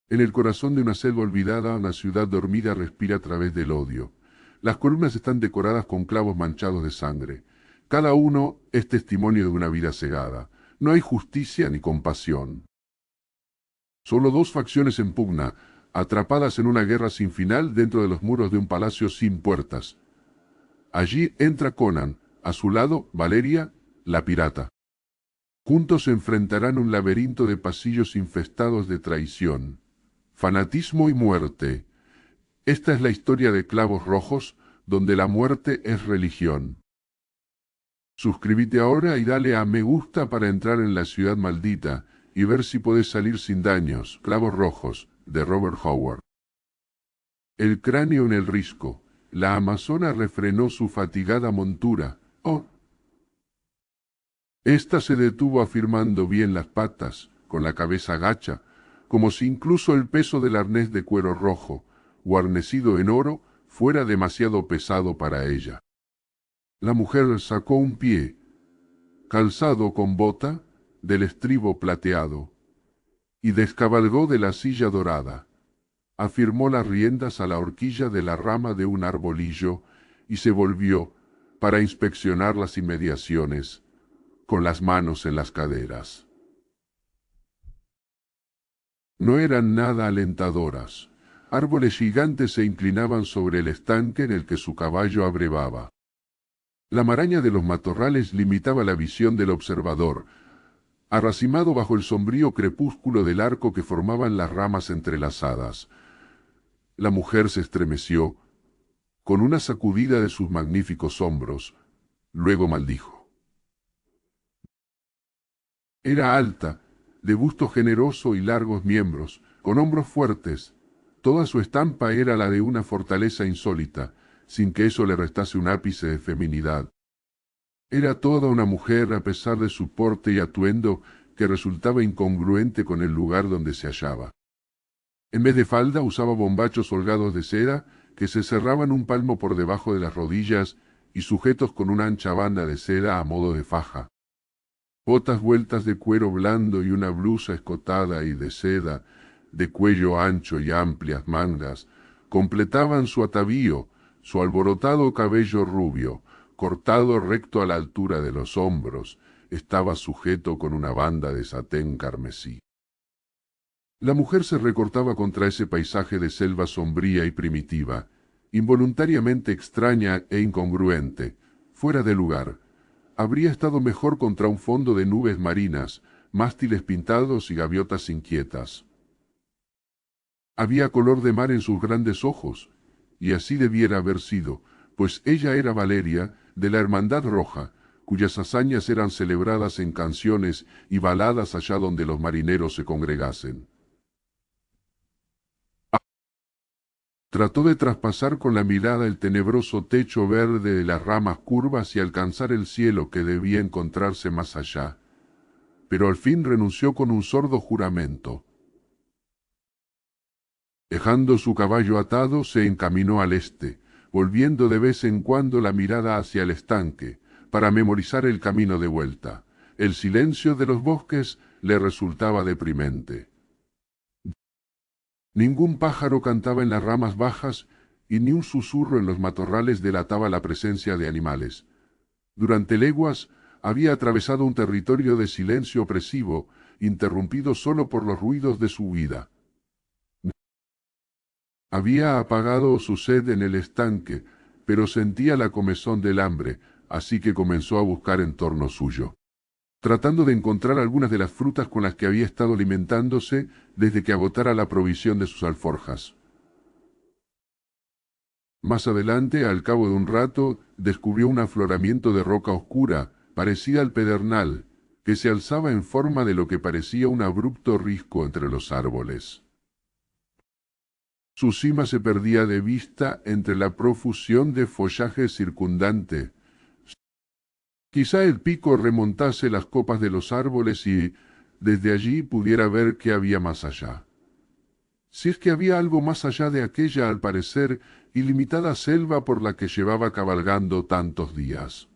En el corazón de una selva olvidada, una ciudad dormida respira a través del odio. Las columnas están decoradas con clavos manchados de sangre. Cada uno es testimonio de una vida cegada. No hay justicia ni compasión. Solo dos facciones en pugna, atrapadas en una guerra sin final dentro de los muros de un palacio sin puertas. Allí entra Conan, a su lado Valeria, la pirata. Juntos se enfrentarán un laberinto de pasillos infestados de traición, fanatismo y muerte. Esta es la historia de Clavos Rojos, donde la muerte es religión. Suscríbete ahora y dale a me gusta para entrar en la ciudad maldita y ver si podés salir sin daños. Clavos Rojos, de Robert Howard. El cráneo en el risco. La amazona refrenó su fatigada montura. Oh. Esta se detuvo afirmando bien las patas, con la cabeza gacha, como si incluso el peso del arnés de cuero rojo, guarnecido en oro, fuera demasiado pesado para ella. La mujer sacó un pie, calzado con bota, del estribo plateado, y descabalgó de la silla dorada. Afirmó las riendas a la horquilla de la rama de un arbolillo y se volvió para inspeccionar las inmediaciones, con las manos en las caderas. No eran nada alentadoras. Árboles gigantes se inclinaban sobre el estanque en el que su caballo abrevaba. La maraña de los matorrales limitaba la visión del observador, arracimado bajo el sombrío crepúsculo del arco que formaban las ramas entrelazadas. La mujer se estremeció, con una sacudida de sus magníficos hombros, luego maldijo. Era alta, de busto generoso y largos miembros, con hombros fuertes. Toda su estampa era la de una fortaleza insólita, sin que eso le restase un ápice de feminidad. Era toda una mujer a pesar de su porte y atuendo que resultaba incongruente con el lugar donde se hallaba. En vez de falda usaba bombachos holgados de seda que se cerraban un palmo por debajo de las rodillas y sujetos con una ancha banda de seda a modo de faja. Botas vueltas de cuero blando y una blusa escotada y de seda, de cuello ancho y amplias mangas, completaban su atavío, su alborotado cabello rubio, cortado recto a la altura de los hombros, estaba sujeto con una banda de satén carmesí. La mujer se recortaba contra ese paisaje de selva sombría y primitiva, involuntariamente extraña e incongruente, fuera de lugar. Habría estado mejor contra un fondo de nubes marinas, mástiles pintados y gaviotas inquietas. Había color de mar en sus grandes ojos, y así debiera haber sido, pues ella era Valeria, de la Hermandad Roja, cuyas hazañas eran celebradas en canciones y baladas allá donde los marineros se congregasen. Trató de traspasar con la mirada el tenebroso techo verde de las ramas curvas y alcanzar el cielo que debía encontrarse más allá, pero al fin renunció con un sordo juramento. Dejando su caballo atado, se encaminó al este, volviendo de vez en cuando la mirada hacia el estanque, para memorizar el camino de vuelta. El silencio de los bosques le resultaba deprimente. Ningún pájaro cantaba en las ramas bajas y ni un susurro en los matorrales delataba la presencia de animales. Durante leguas había atravesado un territorio de silencio opresivo, interrumpido solo por los ruidos de su huida. Había apagado su sed en el estanque, pero sentía la comezón del hambre, así que comenzó a buscar en torno suyo, tratando de encontrar algunas de las frutas con las que había estado alimentándose desde que agotara la provisión de sus alforjas. Más adelante, al cabo de un rato, descubrió un afloramiento de roca oscura, parecida al pedernal, que se alzaba en forma de lo que parecía un abrupto risco entre los árboles. Su cima se perdía de vista entre la profusión de follaje circundante. Quizá el pico remontase las copas de los árboles y, desde allí, pudiera ver qué había más allá. Si es que había algo más allá de aquella, al parecer, ilimitada selva por la que llevaba cabalgando tantos días.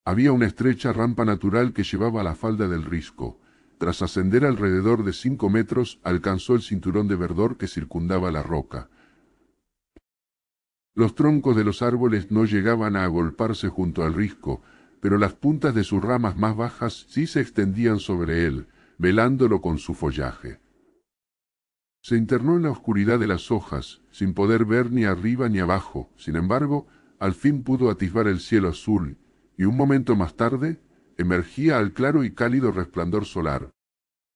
Había una estrecha rampa natural que llevaba a la falda del risco. Tras ascender alrededor de 5 metros, alcanzó el cinturón de verdor que circundaba la roca. Los troncos de los árboles no llegaban a agolparse junto al risco, pero las puntas de sus ramas más bajas sí se extendían sobre él, velándolo con su follaje. Se internó en la oscuridad de las hojas, sin poder ver ni arriba ni abajo. Sin embargo, al fin pudo atisbar el cielo azul, y un momento más tarde, emergía al claro y cálido resplandor solar,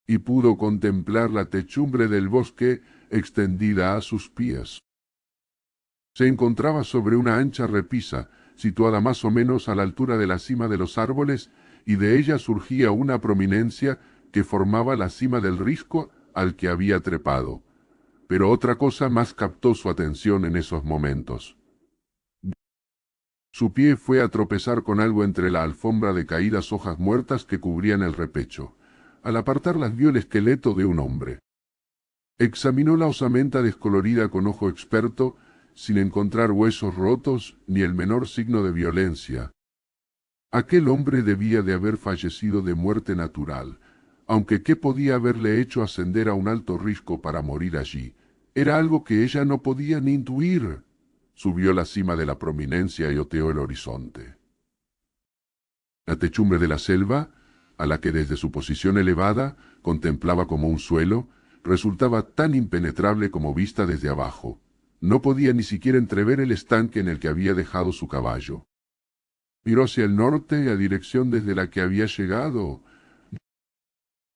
y pudo contemplar la techumbre del bosque extendida a sus pies. Se encontraba sobre una ancha repisa, situada más o menos a la altura de la cima de los árboles, y de ella surgía una prominencia que formaba la cima del risco al que había trepado. Pero otra cosa más captó su atención en esos momentos. Su pie fue a tropezar con algo entre la alfombra de caídas hojas muertas que cubrían el repecho. Al apartarlas vio el esqueleto de un hombre. Examinó la osamenta descolorida con ojo experto, sin encontrar huesos rotos ni el menor signo de violencia. Aquel hombre debía de haber fallecido de muerte natural, aunque qué podía haberle hecho ascender a un alto risco para morir allí. Era algo que ella no podía ni intuir. Subió la cima de la prominencia y oteó el horizonte. La techumbre de la selva, a la que desde su posición elevada contemplaba como un suelo, resultaba tan impenetrable como vista desde abajo. No podía ni siquiera entrever el estanque en el que había dejado su caballo. Miró hacia el norte, a dirección desde la que había llegado.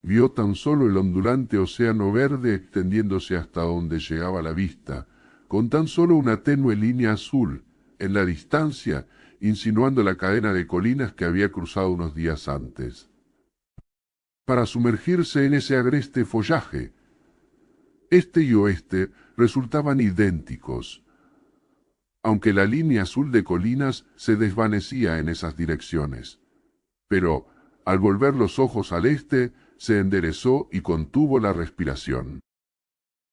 Vio tan solo el ondulante océano verde extendiéndose hasta donde llegaba la vista, con tan solo una tenue línea azul, en la distancia, insinuando la cadena de colinas que había cruzado unos días antes. Para sumergirse en ese agreste follaje, este y oeste resultaban idénticos, aunque la línea azul de colinas se desvanecía en esas direcciones. Pero, al volver los ojos al este, se enderezó y contuvo la respiración.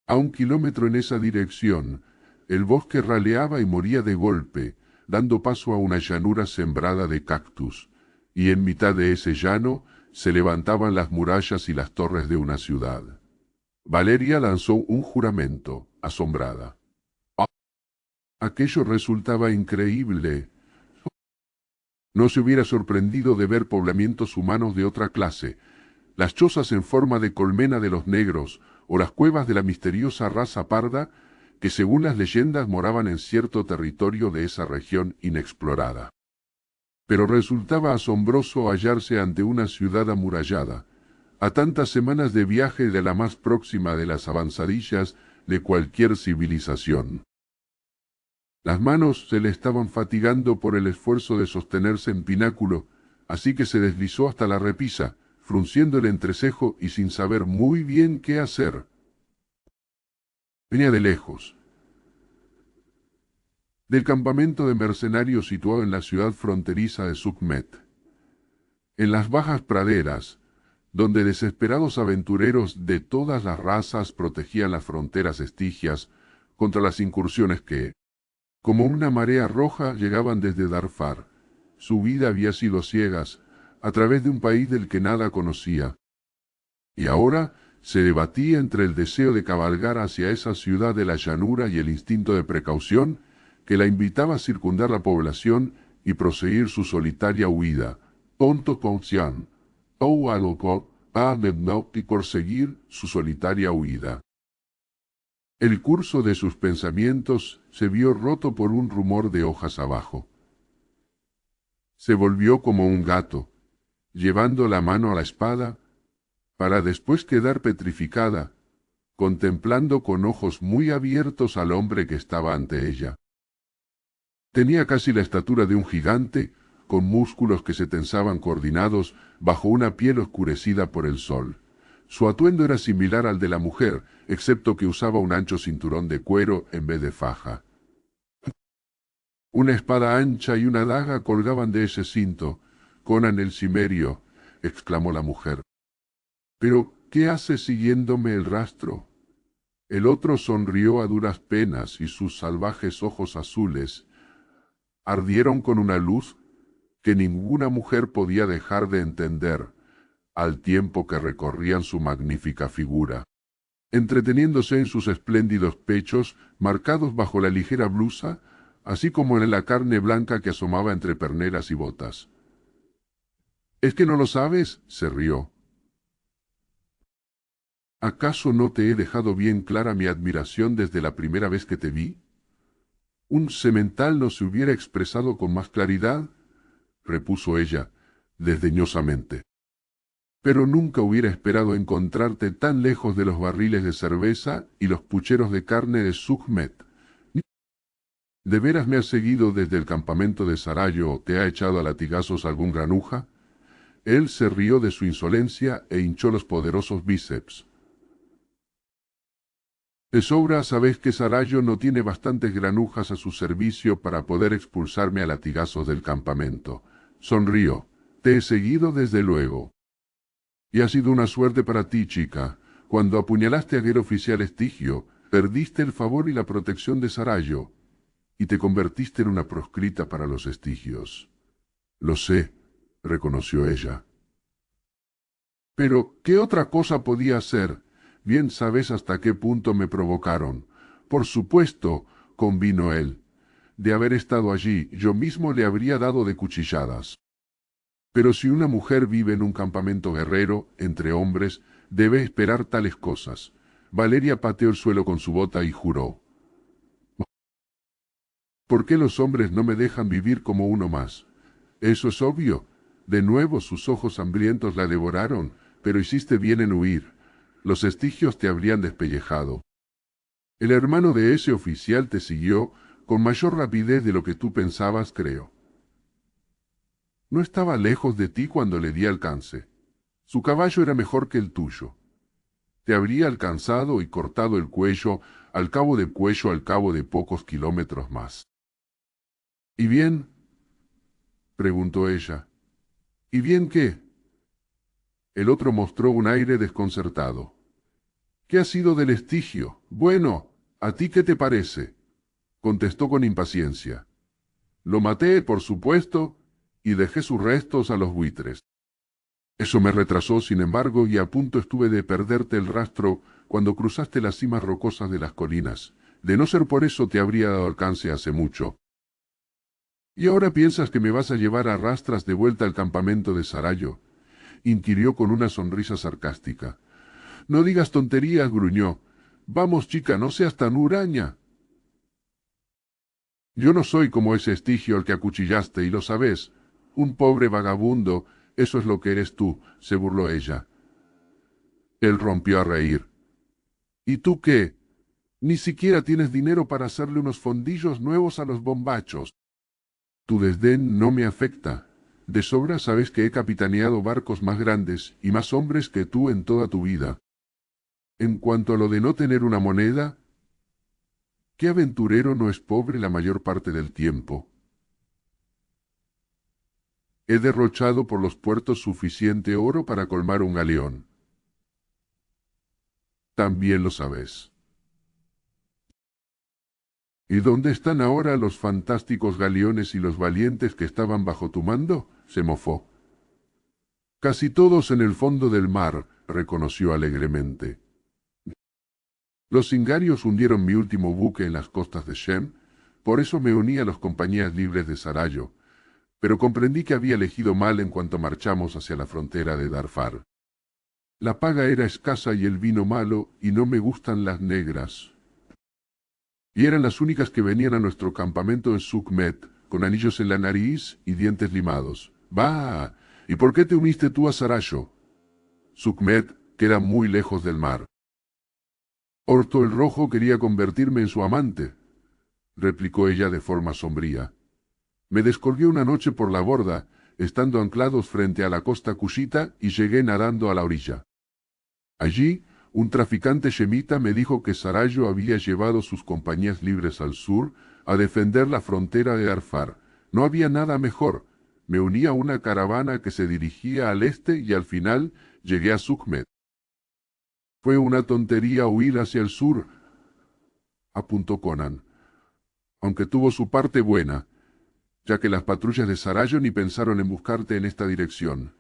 A 1 kilómetro en esa dirección, el bosque raleaba y moría de golpe, dando paso a una llanura sembrada de cactus, y en mitad de ese llano se levantaban las murallas y las torres de una ciudad. Valeria lanzó un juramento, asombrada. Aquello resultaba increíble. No se hubiera sorprendido de ver poblamientos humanos de otra clase, las chozas en forma de colmena de los negros, o las cuevas de la misteriosa raza parda, que según las leyendas moraban en cierto territorio de esa región inexplorada. Pero resultaba asombroso hallarse ante una ciudad amurallada, a tantas semanas de viaje de la más próxima de las avanzadillas de cualquier civilización. Las manos se le estaban fatigando por el esfuerzo de sostenerse en pináculo, así que se deslizó hasta la repisa, frunciendo el entrecejo y sin saber muy bien qué hacer. Venía de lejos, del campamento de mercenarios situado en la ciudad fronteriza de Sukhmet. En las bajas praderas, donde desesperados aventureros de todas las razas protegían las fronteras estigias contra las incursiones que, como una marea roja, llegaban desde Darfar. Su vida había sido ciegas, a través de un país del que nada conocía. Y ahora se debatía entre el deseo de cabalgar hacia esa ciudad de la llanura y el instinto de precaución que la invitaba a circundar la población y proseguir su solitaria huida. Tonto conscient, o algo y proseguir su solitaria huida. El curso de sus pensamientos se vio roto por un rumor de hojas abajo. Se volvió como un gato, llevando la mano a la espada, para después quedar petrificada, contemplando con ojos muy abiertos al hombre que estaba ante ella. Tenía casi la estatura de un gigante, con músculos que se tensaban coordinados bajo una piel oscurecida por el sol. Su atuendo era similar al de la mujer, excepto que usaba un ancho cinturón de cuero en vez de faja. Una espada ancha y una daga colgaban de ese cinto. «Conan el Cimerio», exclamó la mujer. «¿Pero qué hace siguiéndome el rastro?» El otro sonrió a duras penas y sus salvajes ojos azules ardieron con una luz que ninguna mujer podía dejar de entender, al tiempo que recorrían su magnífica figura, entreteniéndose en sus espléndidos pechos, marcados bajo la ligera blusa, así como en la carne blanca que asomaba entre perneras y botas. —¿Es que no lo sabes? —se rió. —¿Acaso no te he dejado bien clara mi admiración desde la primera vez que te vi? —¿Un semental no se hubiera expresado con más claridad? —repuso ella, desdeñosamente. —Pero nunca hubiera esperado encontrarte tan lejos de los barriles de cerveza y los pucheros de carne de Sukhmet. ¿De veras me has seguido desde el campamento de Sarayo o te ha echado a latigazos algún granuja? Él se rió de su insolencia e hinchó los poderosos bíceps. De sobra sabéis que Sarayo no tiene bastantes granujas a su servicio para poder expulsarme a latigazos del campamento. Sonrió. Te he seguido desde luego. Y ha sido una suerte para ti, chica. Cuando apuñalaste a aquel oficial Estigio, perdiste el favor y la protección de Sarayo, y te convertiste en una proscrita para los Estigios. Lo sé, reconoció ella. Pero, ¿qué otra cosa podía hacer? Bien sabes hasta qué punto me provocaron. Por supuesto, convino él. De haber estado allí, yo mismo le habría dado de cuchilladas. Pero si una mujer vive en un campamento guerrero, entre hombres, debe esperar tales cosas. Valeria pateó el suelo con su bota y juró. ¿Por qué los hombres no me dejan vivir como uno más? Eso es obvio. De nuevo sus ojos hambrientos la devoraron, pero hiciste bien en huir. Los Estigios te habrían despellejado. El hermano de ese oficial te siguió con mayor rapidez de lo que tú pensabas, creo. No estaba lejos de ti cuando le di alcance. Su caballo era mejor que el tuyo. Te habría alcanzado y cortado el cuello al cabo de pocos kilómetros más. ¿Y bien? Preguntó ella. ¿Y bien qué? El otro mostró un aire desconcertado. ¿Qué ha sido del Estigio? Bueno, ¿a ti qué te parece? Contestó con impaciencia. Lo maté, por supuesto, y dejé sus restos a los buitres. Eso me retrasó, sin embargo, y a punto estuve de perderte el rastro cuando cruzaste las cimas rocosas de las colinas. De no ser por eso te habría dado alcance hace mucho. ¿Y ahora piensas que me vas a llevar a rastras de vuelta al campamento de Sarayo? Inquirió con una sonrisa sarcástica. No digas tonterías, gruñó. Vamos, chica, no seas tan huraña. Yo no soy como ese Estigio al que acuchillaste, y lo sabes. Un pobre vagabundo, eso es lo que eres tú, se burló ella. Él rompió a reír. ¿Y tú qué? Ni siquiera tienes dinero para hacerle unos fondillos nuevos a los bombachos. Tu desdén no me afecta. De sobra sabes que he capitaneado barcos más grandes y más hombres que tú en toda tu vida. En cuanto a lo de no tener una moneda, ¿qué aventurero no es pobre la mayor parte del tiempo? He derrochado por los puertos suficiente oro para colmar un galeón. También lo sabes. ¿Y dónde están ahora los fantásticos galeones y los valientes que estaban bajo tu mando? Se mofó. Casi todos en el fondo del mar, reconoció alegremente. Los cingarios hundieron mi último buque en las costas de Shem, por eso me uní a las compañías libres de Sarayo, pero comprendí que había elegido mal en cuanto marchamos hacia la frontera de Darfar. La paga era escasa y el vino malo, y no me gustan las negras. Y eran las únicas que venían a nuestro campamento en Sukhmet, con anillos en la nariz y dientes limados. ¡Bah! ¿Y por qué te uniste tú a Sarayo? Sukhmet queda muy lejos del mar. Orto el Rojo quería convertirme en su amante, replicó ella de forma sombría. Me descolgué una noche por la borda, estando anclados frente a la costa cushita, y llegué nadando a la orilla. Allí, un traficante shemita me dijo que Sarayo había llevado sus compañías libres al sur a defender la frontera de Darfar. No había nada mejor. Me uní a una caravana que se dirigía al este y al final llegué a Sukhmet. Fue una tontería huir hacia el sur, apuntó Conan, aunque tuvo su parte buena, ya que las patrullas de Sarayo ni pensaron en buscarte en esta dirección.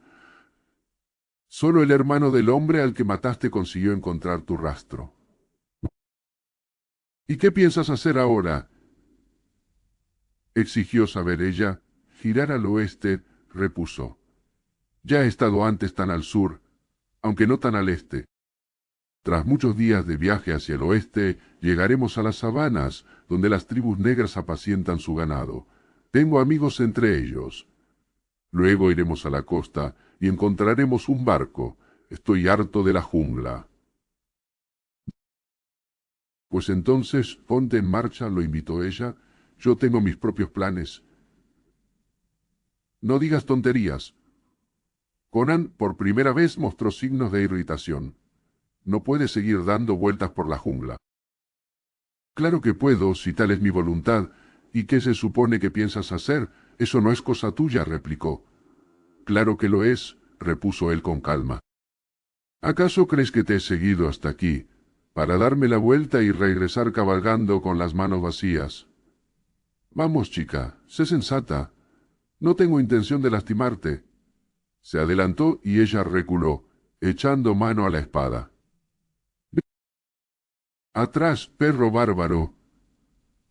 Solo el hermano del hombre al que mataste consiguió encontrar tu rastro. ¿Y qué piensas hacer ahora? Exigió saber ella. Girar al oeste, repuso. Ya he estado antes tan al sur, aunque no tan al este. Tras muchos días de viaje hacia el oeste, llegaremos a las sabanas, donde las tribus negras apacientan su ganado. Tengo amigos entre ellos. Luego iremos a la costa y encontraremos un barco. Estoy harto de la jungla. Pues entonces, ponte en marcha, lo invitó ella. Yo tengo mis propios planes. No digas tonterías. Conan por primera vez mostró signos de irritación. No puedes seguir dando vueltas por la jungla. Claro que puedo, si tal es mi voluntad. ¿Y qué se supone que piensas hacer? Eso no es cosa tuya, replicó. Claro que lo es, repuso él con calma. ¿Acaso crees que te he seguido hasta aquí, para darme la vuelta y regresar cabalgando con las manos vacías? Vamos, chica, sé sensata. No tengo intención de lastimarte. Se adelantó y ella reculó, echando mano a la espada. Atrás, perro bárbaro.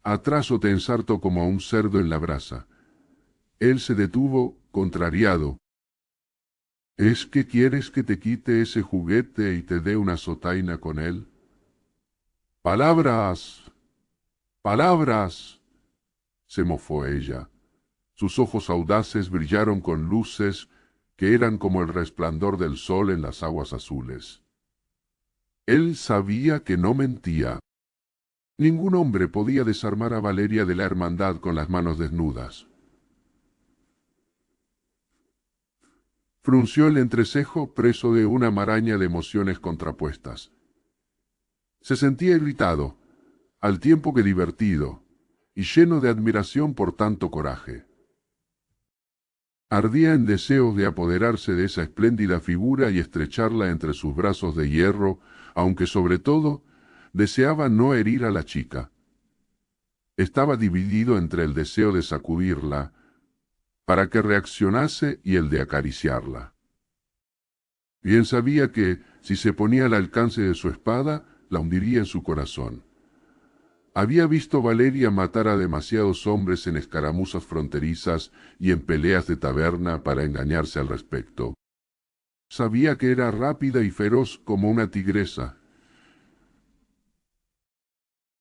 Atrás o te ensarto como a un cerdo en la brasa. Él se detuvo, contrariado. ¿Es que quieres que te quite ese juguete y te dé una azotaina con él? ¡Palabras! ¡Palabras! Se mofó ella. Sus ojos audaces brillaron con luces que eran como el resplandor del sol en las aguas azules. Él sabía que no mentía. Ningún hombre podía desarmar a Valeria de la hermandad con las manos desnudas. Frunció el entrecejo, preso de una maraña de emociones contrapuestas. Se sentía irritado, al tiempo que divertido, y lleno de admiración por tanto coraje. Ardía en deseo de apoderarse de esa espléndida figura y estrecharla entre sus brazos de hierro, aunque sobre todo deseaba no herir a la chica. Estaba dividido entre el deseo de sacudirla, para que reaccionase, y el de acariciarla. Bien sabía que, si se ponía al alcance de su espada, la hundiría en su corazón. Había visto Valeria matar a demasiados hombres en escaramuzas fronterizas y en peleas de taberna para engañarse al respecto. Sabía que era rápida y feroz como una tigresa.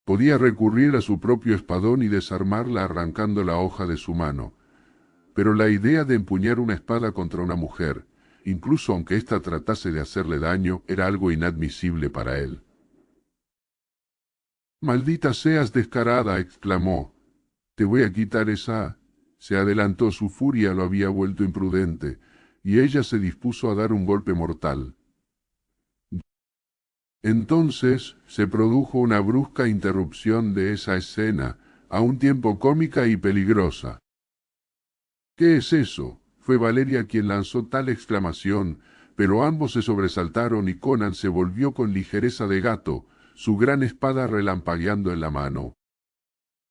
Podía recurrir a su propio espadón y desarmarla arrancando la hoja de su mano. Pero la idea de empuñar una espada contra una mujer, incluso aunque ésta tratase de hacerle daño, era algo inadmisible para él. «Maldita seas, descarada», exclamó. «Te voy a quitar esa...» Se adelantó, su furia lo había vuelto imprudente, y ella se dispuso a dar un golpe mortal. Entonces se produjo una brusca interrupción de esa escena, a un tiempo cómica y peligrosa. «¿Qué es eso?», fue Valeria quien lanzó tal exclamación, pero ambos se sobresaltaron y Conan se volvió con ligereza de gato, su gran espada relampagueando en la mano.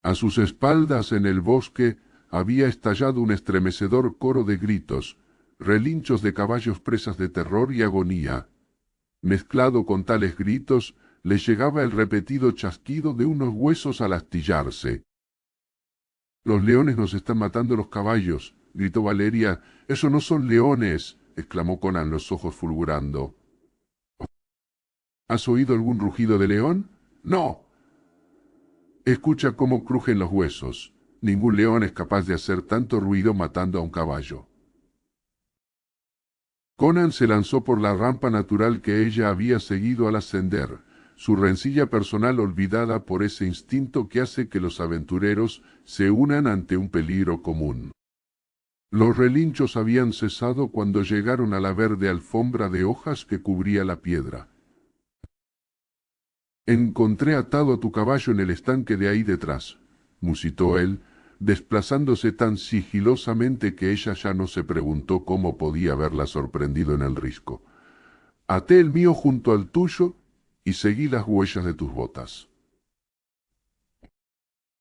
A sus espaldas, en el bosque, había estallado un estremecedor coro de gritos, relinchos de caballos presas de terror y agonía. Mezclado con tales gritos, les llegaba el repetido chasquido de unos huesos al astillarse. «Los leones nos están matando los caballos», gritó Valeria. «¡Eso no son leones!», exclamó Conan, los ojos fulgurando. «¿Has oído algún rugido de león?». «No». «Escucha cómo crujen los huesos. Ningún león es capaz de hacer tanto ruido matando a un caballo». Conan se lanzó por la rampa natural que ella había seguido al ascender, su rencilla personal olvidada por ese instinto que hace que los aventureros se unan ante un peligro común. Los relinchos habían cesado cuando llegaron a la verde alfombra de hojas que cubría la piedra. «Encontré atado a tu caballo en el estanque de ahí detrás», musitó él, desplazándose tan sigilosamente que ella ya no se preguntó cómo podía haberla sorprendido en el risco. «Até el mío junto al tuyo y seguí las huellas de tus botas.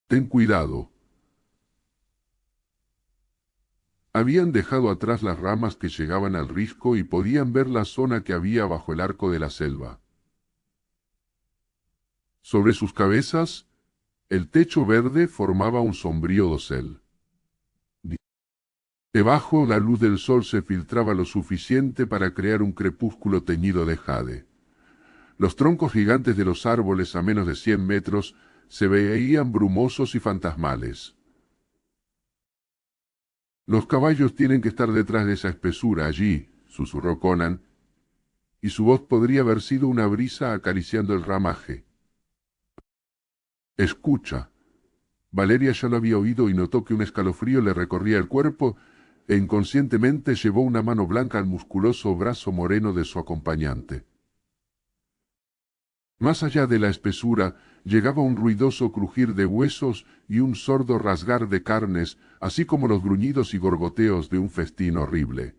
Ten cuidado». Habían dejado atrás las ramas que llegaban al risco y podían ver la zona que había bajo el arco de la selva. Sobre sus cabezas, el techo verde formaba un sombrío dosel. Debajo, la luz del sol se filtraba lo suficiente para crear un crepúsculo teñido de jade. Los troncos gigantes de los árboles a menos de 100 metros se veían brumosos y fantasmales. Los caballos tienen que estar detrás de esa espesura allí, susurró Conan, y su voz podría haber sido una brisa acariciando el ramaje. Escucha. Valeria ya lo había oído y notó que un escalofrío le recorría el cuerpo e inconscientemente llevó una mano blanca al musculoso brazo moreno de su acompañante. Más allá de la espesura llegaba un ruidoso crujir de huesos y un sordo rasgar de carnes, así como los gruñidos y gorgoteos de un festín horrible.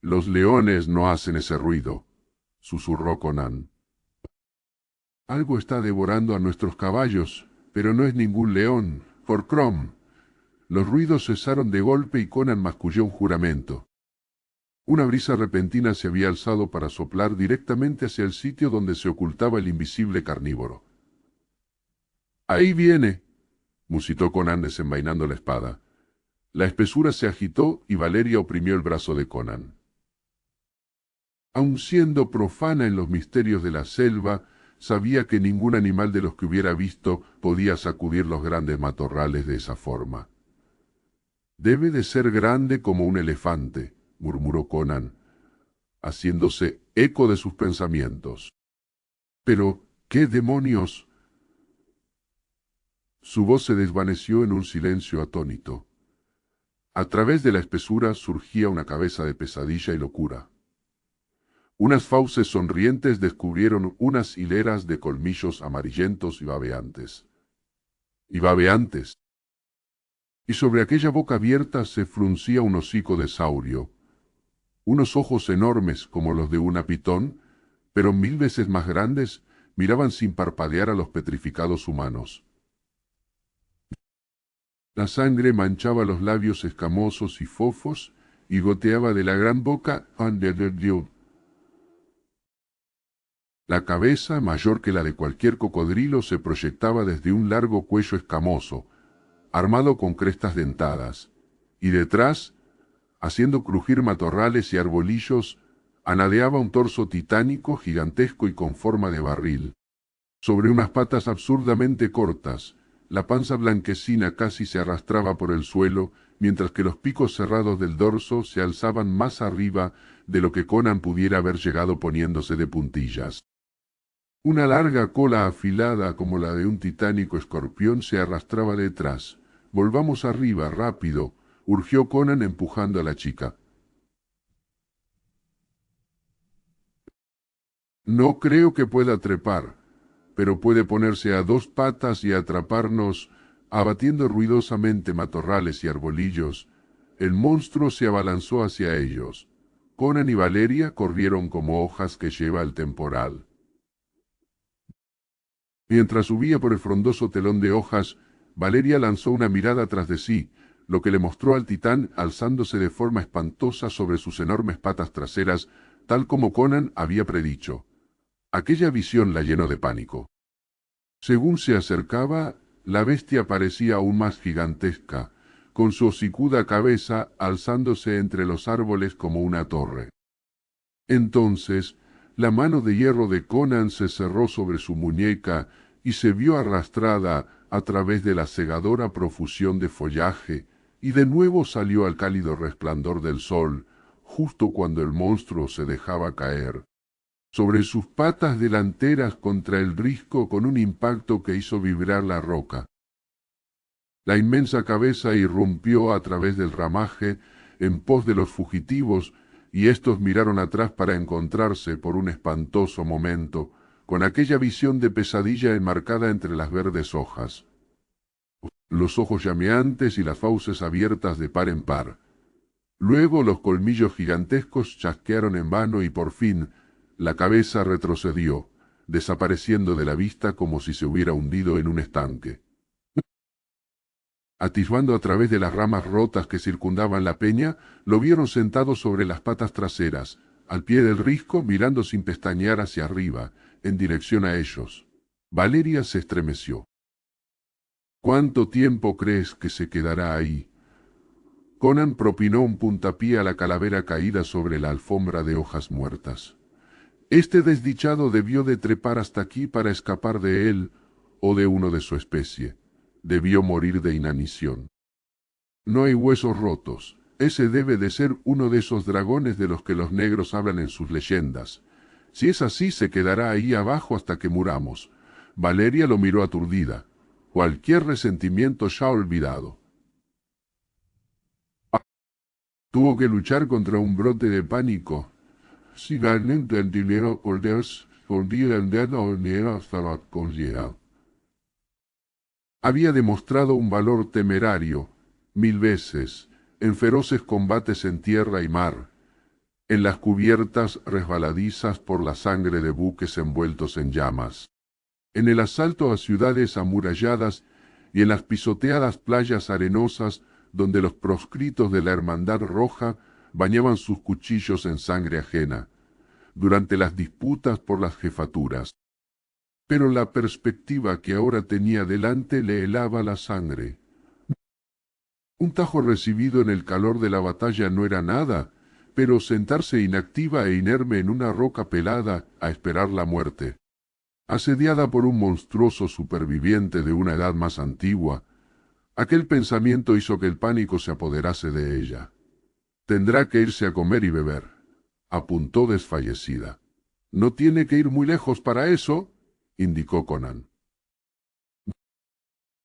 «Los leones no hacen ese ruido», susurró Conan. «Algo está devorando a nuestros caballos, pero no es ningún león, Thorcrom». Los ruidos cesaron de golpe y Conan masculló un juramento. Una brisa repentina se había alzado para soplar directamente hacia el sitio donde se ocultaba el invisible carnívoro. «Ahí viene», musitó Conan desenvainando la espada. La espesura se agitó y Valeria oprimió el brazo de Conan. Aun siendo profana en los misterios de la selva, sabía que ningún animal de los que hubiera visto podía sacudir los grandes matorrales de esa forma. «Debe de ser grande como un elefante», murmuró Conan, haciéndose eco de sus pensamientos. «Pero, ¿qué demonios?» Su voz se desvaneció en un silencio atónito. A través de la espesura surgía una cabeza de pesadilla y locura. Unas fauces sonrientes descubrieron unas hileras de colmillos amarillentos y babeantes. Y sobre aquella boca abierta se fruncía un hocico de saurio. Unos ojos enormes como los de una pitón, pero 1000 veces más grandes, miraban sin parpadear a los petrificados humanos. La sangre manchaba los labios escamosos y fofos y goteaba de la gran boca. La cabeza, mayor que la de cualquier cocodrilo, se proyectaba desde un largo cuello escamoso, armado con crestas dentadas, y detrás, haciendo crujir matorrales y arbolillos, anadeaba un torso titánico, gigantesco y con forma de barril. Sobre unas patas absurdamente cortas, la panza blanquecina casi se arrastraba por el suelo, mientras que los picos cerrados del dorso se alzaban más arriba de lo que Conan pudiera haber llegado poniéndose de puntillas. Una larga cola afilada como la de un titánico escorpión se arrastraba detrás. «Volvamos arriba, rápido», urgió Conan empujando a la chica. «No creo que pueda trepar, pero puede ponerse a 2 patas y atraparnos», abatiendo ruidosamente matorrales y arbolillos. El monstruo se abalanzó hacia ellos. Conan y Valeria corrieron como hojas que lleva el temporal. Mientras subía por el frondoso telón de hojas, Valeria lanzó una mirada tras de sí, lo que le mostró al titán alzándose de forma espantosa sobre sus enormes patas traseras, tal como Conan había predicho. Aquella visión la llenó de pánico. Según se acercaba, la bestia parecía aún más gigantesca, con su hocicuda cabeza alzándose entre los árboles como una torre. Entonces, la mano de hierro de Conan se cerró sobre su muñeca y se vio arrastrada a través de la cegadora profusión de follaje, y de nuevo salió al cálido resplandor del sol, justo cuando el monstruo se dejaba caer sobre sus patas delanteras contra el risco con un impacto que hizo vibrar la roca. La inmensa cabeza irrumpió a través del ramaje en pos de los fugitivos, y éstos miraron atrás para encontrarse por un espantoso momento con aquella visión de pesadilla enmarcada entre las verdes hojas. Los ojos llameantes y las fauces abiertas de par en par. Luego los colmillos gigantescos chasquearon en vano y por fin la cabeza retrocedió, desapareciendo de la vista como si se hubiera hundido en un estanque. Atisbando a través de las ramas rotas que circundaban la peña, lo vieron sentado sobre las patas traseras, al pie del risco, mirando sin pestañear hacia arriba, en dirección a ellos. Valeria se estremeció. ¿Cuánto tiempo crees que se quedará ahí? Conan propinó un puntapié a la calavera caída sobre la alfombra de hojas muertas. Este desdichado debió de trepar hasta aquí para escapar de él o de uno de su especie. Debió morir de inanición. No hay huesos rotos. Ese debe de ser uno de esos dragones de los que los negros hablan en sus leyendas. Si es así, se quedará ahí abajo hasta que muramos. Valeria lo miró aturdida. Cualquier resentimiento ya olvidado. Tuvo que luchar contra un brote de pánico. Si ganen del dinero por Dios, podría vender la dinero hasta la conciencia. Había demostrado un valor temerario, 1000 veces, en feroces combates en tierra y mar, en las cubiertas resbaladizas por la sangre de buques envueltos en llamas, en el asalto a ciudades amuralladas y en las pisoteadas playas arenosas donde los proscritos de la Hermandad Roja bañaban sus cuchillos en sangre ajena, durante las disputas por las jefaturas. Pero la perspectiva que ahora tenía delante le helaba la sangre. Un tajo recibido en el calor de la batalla no era nada, pero sentarse inactiva e inerme en una roca pelada a esperar la muerte, asediada por un monstruoso superviviente de una edad más antigua, aquel pensamiento hizo que el pánico se apoderase de ella. Tendrá que irse a comer y beber, apuntó desfallecida. No tiene que ir muy lejos para eso, indicó Conan.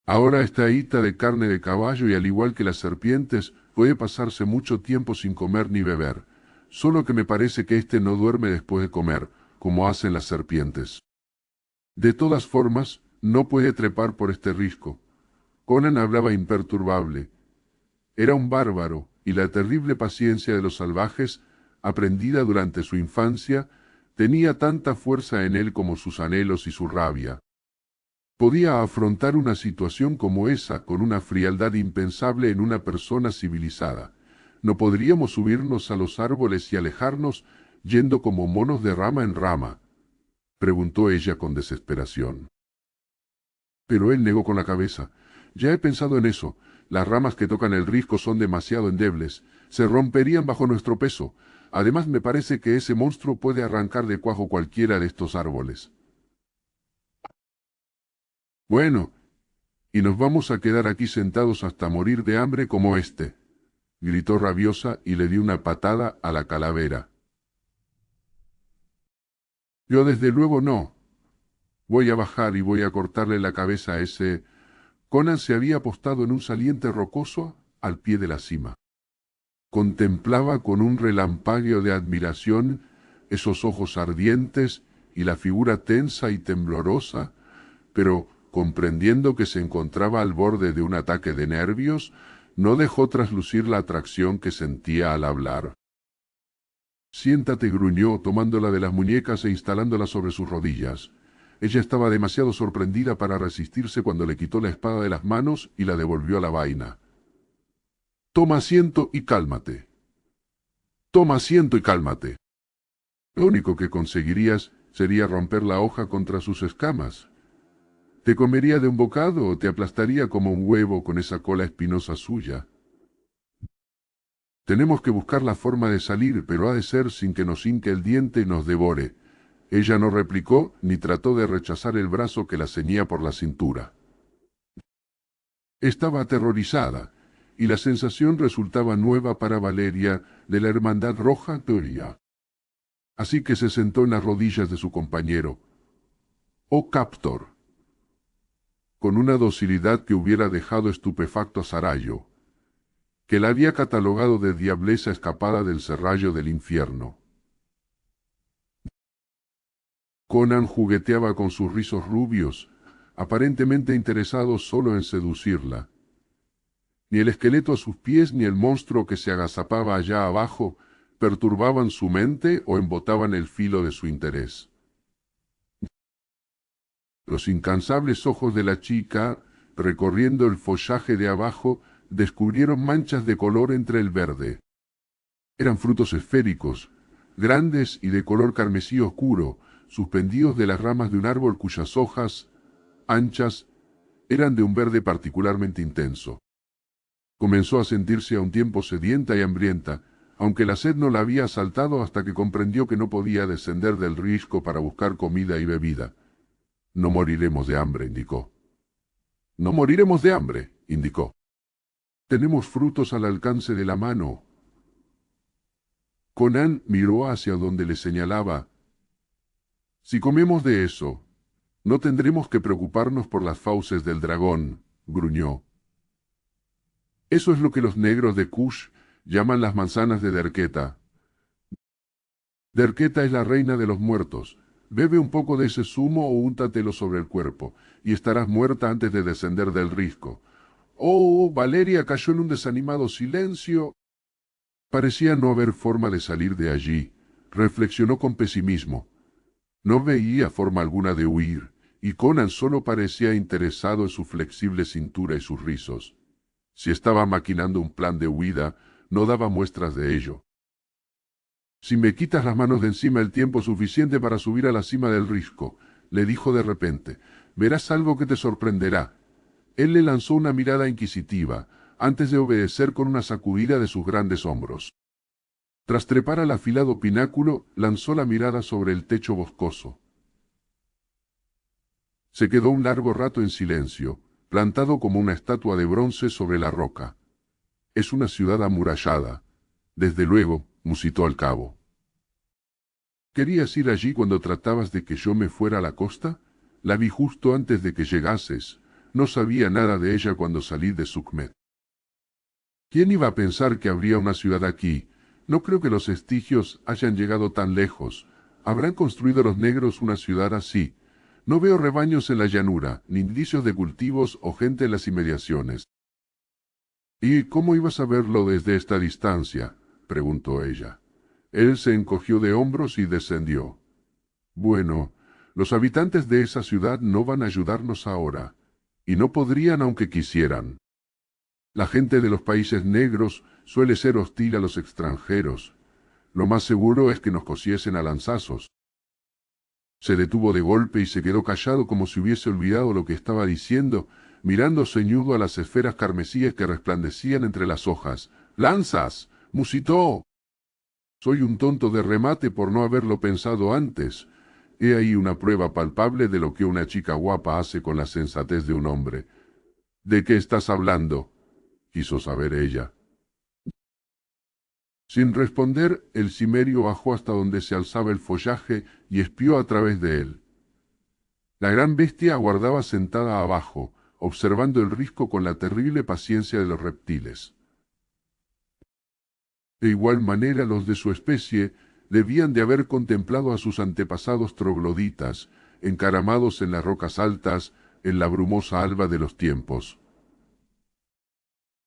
Ahora está hita de carne de caballo y al igual que las serpientes, puede pasarse mucho tiempo sin comer ni beber, solo que me parece que éste no duerme después de comer, como hacen las serpientes. De todas formas, no puede trepar por este risco. Conan hablaba imperturbable. Era un bárbaro, y la terrible paciencia de los salvajes, aprendida durante su infancia, tenía tanta fuerza en él como sus anhelos y su rabia. Podía afrontar una situación como esa con una frialdad impensable en una persona civilizada. No podríamos subirnos a los árboles y alejarnos yendo como monos de rama en rama, preguntó ella con desesperación. Pero él negó con la cabeza. Ya he pensado en eso. Las ramas que tocan el risco son demasiado endebles. Se romperían bajo nuestro peso. Además me parece que ese monstruo puede arrancar de cuajo cualquiera de estos árboles. Bueno, y nos vamos a quedar aquí sentados hasta morir de hambre como este, gritó rabiosa y le dio una patada a la calavera. Yo desde luego no. Voy a bajar y voy a cortarle la cabeza a ese... Conan se había apostado en un saliente rocoso al pie de la cima. Contemplaba con un relampagueo de admiración esos ojos ardientes y la figura tensa y temblorosa, pero comprendiendo que se encontraba al borde de un ataque de nervios, no dejó traslucir la atracción que sentía al hablar. Siéntate, gruñó, tomándola de las muñecas e instalándola sobre sus rodillas. Ella estaba demasiado sorprendida para resistirse cuando le quitó la espada de las manos y la devolvió a la vaina. Toma asiento y cálmate. Toma asiento y cálmate. Lo único que conseguirías sería romper la hoja contra sus escamas. ¿Te comería de un bocado o te aplastaría como un huevo con esa cola espinosa suya? Tenemos que buscar la forma de salir, pero ha de ser sin que nos hinque el diente y nos devore. Ella no replicó ni trató de rechazar el brazo que la ceñía por la cintura. Estaba aterrorizada, y la sensación resultaba nueva para Valeria de la Hermandad Roja Teoría. Así que se sentó en las rodillas de su compañero. «Oh Captor», con una docilidad que hubiera dejado estupefacto a Sarayo, que la había catalogado de diableza escapada del serrallo del infierno. Conan jugueteaba con sus rizos rubios, aparentemente interesado solo en seducirla. Ni el esqueleto a sus pies ni el monstruo que se agazapaba allá abajo perturbaban su mente o embotaban el filo de su interés. Los incansables ojos de la chica recorriendo el follaje de abajo, descubrieron manchas de color entre el verde. Eran frutos esféricos, grandes y de color carmesí oscuro, suspendidos de las ramas de un árbol cuyas hojas, anchas, eran de un verde particularmente intenso. Comenzó a sentirse a un tiempo sedienta y hambrienta, aunque la sed no la había asaltado hasta que comprendió que no podía descender del risco para buscar comida y bebida. No moriremos de hambre, indicó. No moriremos de hambre, indicó. Tenemos frutos al alcance de la mano. Conan miró hacia donde le señalaba. Si comemos de eso, no tendremos que preocuparnos por las fauces del dragón, gruñó. Eso es lo que los negros de Kush llaman las manzanas de Derketa. Derketa es la reina de los muertos. Bebe un poco de ese zumo o úntatelo sobre el cuerpo, y estarás muerta antes de descender del risco. Oh, Valeria cayó en un desanimado silencio. Parecía no haber forma de salir de allí. Reflexionó con pesimismo. No veía forma alguna de huir, y Conan solo parecía interesado en su flexible cintura y sus rizos. Si estaba maquinando un plan de huida, no daba muestras de ello. Si me quitas las manos de encima el tiempo suficiente para subir a la cima del risco, le dijo de repente, verás algo que te sorprenderá. Él le lanzó una mirada inquisitiva, antes de obedecer con una sacudida de sus grandes hombros. Tras trepar al afilado pináculo, lanzó la mirada sobre el techo boscoso. Se quedó un largo rato en silencio, plantado como una estatua de bronce sobre la roca. Es una ciudad amurallada. Desde luego, musitó al cabo. ¿Querías ir allí cuando tratabas de que yo me fuera a la costa? La vi justo antes de que llegases. No sabía nada de ella cuando salí de Sukhmet. ¿Quién iba a pensar que habría una ciudad aquí? No creo que los estigios hayan llegado tan lejos. ¿Habrán construido los negros una ciudad así? No veo rebaños en la llanura, ni indicios de cultivos o gente en las inmediaciones. ¿Y cómo ibas a verlo desde esta distancia?, preguntó ella. Él se encogió de hombros y descendió. Bueno, los habitantes de esa ciudad no van a ayudarnos ahora, y no podrían aunque quisieran. La gente de los países negros suele ser hostil a los extranjeros. Lo más seguro es que nos cosiesen a lanzazos. Se detuvo de golpe y se quedó callado como si hubiese olvidado lo que estaba diciendo, mirando ceñudo a las esferas carmesíes que resplandecían entre las hojas. ¡Lanzas! ¡Musitó! Soy un tonto de remate por no haberlo pensado antes. He ahí una prueba palpable de lo que una chica guapa hace con la sensatez de un hombre. ¿De qué estás hablando?, quiso saber ella. Sin responder, el cimerio bajó hasta donde se alzaba el follaje y espió a través de él. La gran bestia aguardaba sentada abajo, observando el risco con la terrible paciencia de los reptiles. De igual manera, los de su especie debían de haber contemplado a sus antepasados trogloditas, encaramados en las rocas altas, en la brumosa alba de los tiempos.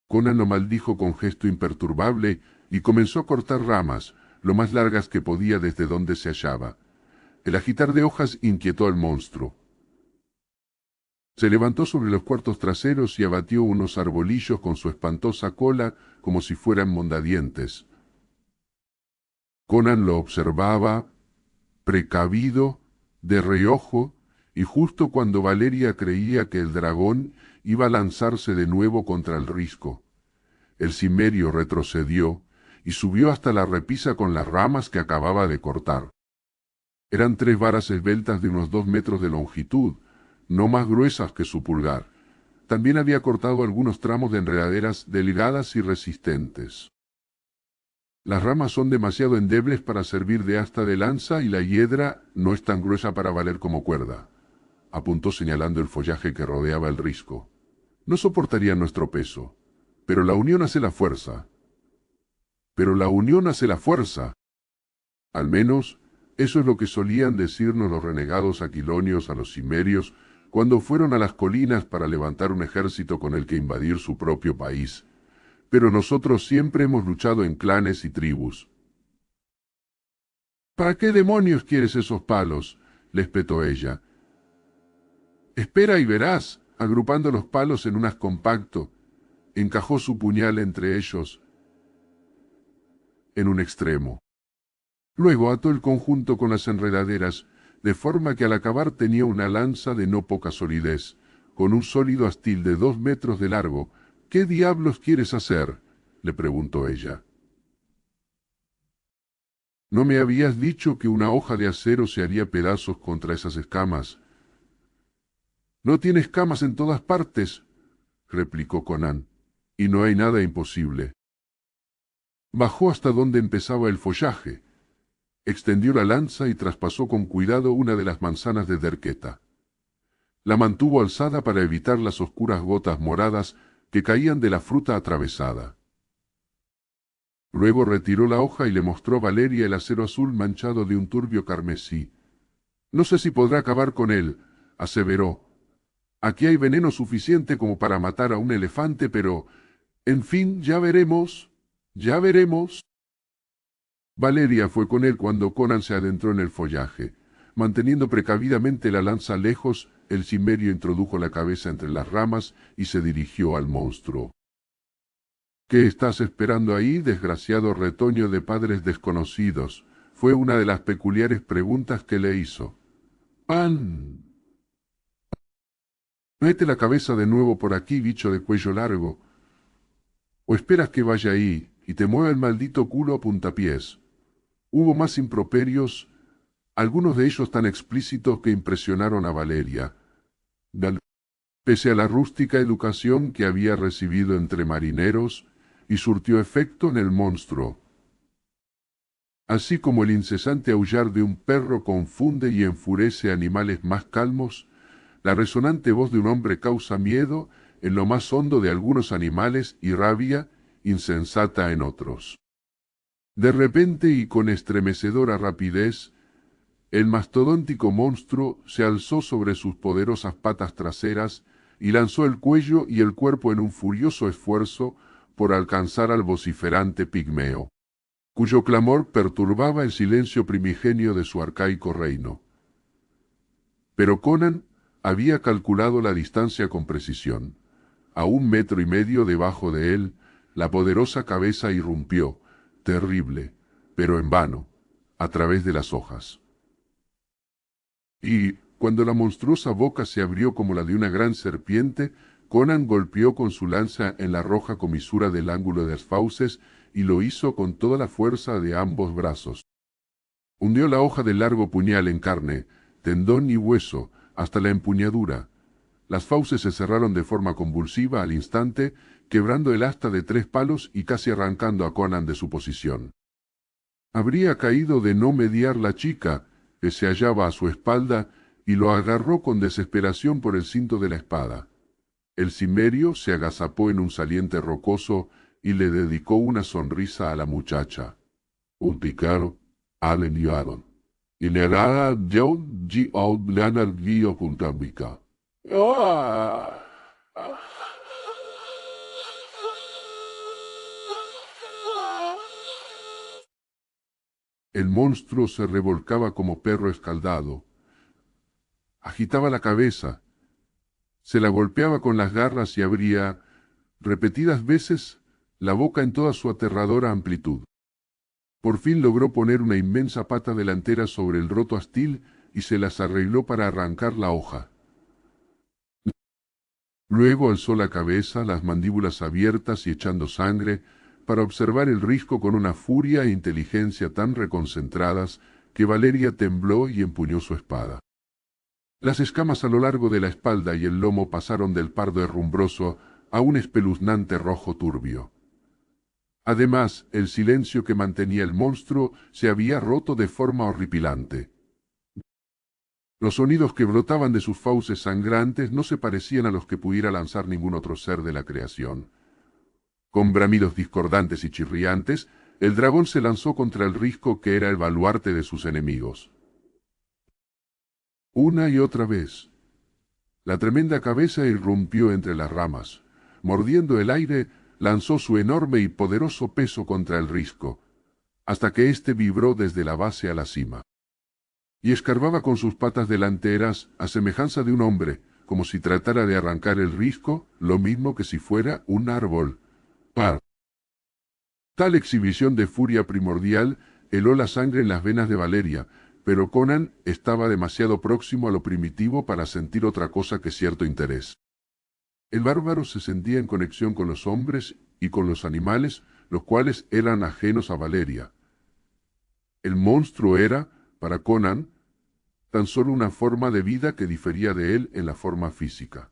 Conan lo maldijo con gesto imperturbable y comenzó a cortar ramas, lo más largas que podía desde donde se hallaba. El agitar de hojas inquietó al monstruo. Se levantó sobre los cuartos traseros y abatió unos arbolillos con su espantosa cola como si fueran mondadientes. Conan lo observaba, precavido, de reojo, y justo cuando Valeria creía que el dragón iba a lanzarse de nuevo contra el risco. El cimerio retrocedió y subió hasta la repisa con las ramas que acababa de cortar. Eran 3 varas esbeltas de unos 2 metros de longitud, no más gruesas que su pulgar. También había cortado algunos tramos de enredaderas delgadas y resistentes. Las ramas son demasiado endebles para servir de asta de lanza y la hiedra no es tan gruesa para valer como cuerda, apuntó señalando el follaje que rodeaba el risco. No soportaría nuestro peso, pero la unión hace la fuerza. Pero la unión hace la fuerza. Al menos, eso es lo que solían decirnos los renegados aquilonios a los cimerios cuando fueron a las colinas para levantar un ejército con el que invadir su propio país. Pero nosotros siempre hemos luchado en clanes y tribus. ¿Para qué demonios quieres esos palos?, le espetó ella. Espera y verás, Agrupando los palos en un haz compacto, encajó su puñal entre ellos en un extremo. Luego ató el conjunto con las enredaderas, de forma que al acabar tenía una lanza de no poca solidez, con un sólido astil de 2 metros de largo. —¿Qué diablos quieres hacer? —le preguntó ella. —¿No me habías dicho que una hoja de acero se haría pedazos contra esas escamas? —No tiene escamas en todas partes —replicó Conan—, y no hay nada imposible. Bajó hasta donde empezaba el follaje, extendió la lanza y traspasó con cuidado una de las manzanas de Derqueta. La mantuvo alzada para evitar las oscuras gotas moradas que caían de la fruta atravesada. Luego retiró la hoja y le mostró a Valeria el acero azul manchado de un turbio carmesí. —No sé si podrá acabar con él —aseveró—. Aquí hay veneno suficiente como para matar a un elefante, pero... En fin, ya veremos, ya veremos. Valeria fue con él cuando Conan se adentró en el follaje. Manteniendo precavidamente la lanza lejos, el cimerio introdujo la cabeza entre las ramas y se dirigió al monstruo. —¿Qué estás esperando ahí, desgraciado retoño de padres desconocidos? Fue una de las peculiares preguntas que le hizo. —¡Pan! —Mete la cabeza de nuevo por aquí, bicho de cuello largo. ¿O esperas que vaya ahí y te mueva el maldito culo a puntapiés? Hubo más improperios, algunos de ellos tan explícitos que impresionaron a Valeria, pese a la rústica educación que había recibido entre marineros, y surtió efecto en el monstruo. Así como el incesante aullar de un perro confunde y enfurece a animales más calmos, la resonante voz de un hombre causa miedo en lo más hondo de algunos animales y rabia insensata en otros. De repente y con estremecedora rapidez, el mastodóntico monstruo se alzó sobre sus poderosas patas traseras y lanzó el cuello y el cuerpo en un furioso esfuerzo por alcanzar al vociferante pigmeo, cuyo clamor perturbaba el silencio primigenio de su arcaico reino. Pero Conan había calculado la distancia con precisión. A 1,5 metros debajo de él, la poderosa cabeza irrumpió, terrible, pero en vano, a través de las hojas. Y, cuando la monstruosa boca se abrió como la de una gran serpiente, Conan golpeó con su lanza en la roja comisura del ángulo de las fauces y lo hizo con toda la fuerza de ambos brazos. Hundió la hoja del largo puñal en carne, tendón y hueso, hasta la empuñadura. Las fauces se cerraron de forma convulsiva al instante, quebrando el asta de 3 palos y casi arrancando a Conan de su posición. Habría caído de no mediar la chica, que se hallaba a su espalda, y lo agarró con desesperación por el cinto de la espada. El cimerio se agazapó en un saliente rocoso y le dedicó una sonrisa a la muchacha. Uticaro, Allen y Aaron. Y le hará yo gi oblanar guío juntambica. El monstruo se revolcaba como perro escaldado. Agitaba la cabeza, se la golpeaba con las garras y abría, repetidas veces, la boca en toda su aterradora amplitud. Por fin logró poner una inmensa pata delantera sobre el roto astil y se las arregló para arrancar la hoja. Luego alzó la cabeza, las mandíbulas abiertas y echando sangre, para observar el risco con una furia e inteligencia tan reconcentradas que Valeria tembló y empuñó su espada. Las escamas a lo largo de la espalda y el lomo pasaron del pardo herrumbroso a un espeluznante rojo turbio. Además, el silencio que mantenía el monstruo se había roto de forma horripilante. Los sonidos que brotaban de sus fauces sangrantes no se parecían a los que pudiera lanzar ningún otro ser de la creación. Con bramidos discordantes y chirriantes, el dragón se lanzó contra el risco que era el baluarte de sus enemigos. Una y otra vez. La tremenda cabeza irrumpió entre las ramas. Mordiendo el aire, lanzó su enorme y poderoso peso contra el risco, hasta que éste vibró desde la base a la cima. Y escarbaba con sus patas delanteras a semejanza de un hombre, como si tratara de arrancar el risco, lo mismo que si fuera un árbol. Tal exhibición de furia primordial heló la sangre en las venas de Valeria, pero Conan estaba demasiado próximo a lo primitivo para sentir otra cosa que cierto interés. El bárbaro se sentía en conexión con los hombres y con los animales, los cuales eran ajenos a Valeria. El monstruo era, para Conan, tan solo una forma de vida que difería de él en la forma física.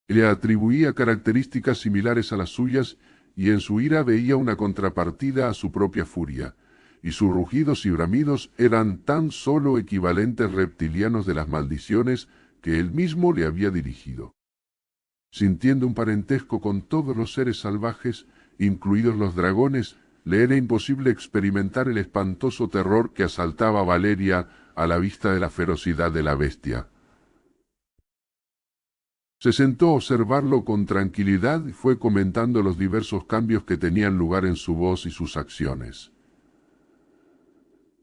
Le atribuía características similares a las suyas y en su ira veía una contrapartida a su propia furia, y sus rugidos y bramidos eran tan solo equivalentes reptilianos de las maldiciones que él mismo le había dirigido. Sintiendo un parentesco con todos los seres salvajes, incluidos los dragones, le era imposible experimentar el espantoso terror que asaltaba a Valeria a la vista de la ferocidad de la bestia. Se sentó a observarlo con tranquilidad y fue comentando los diversos cambios que tenían lugar en su voz y sus acciones.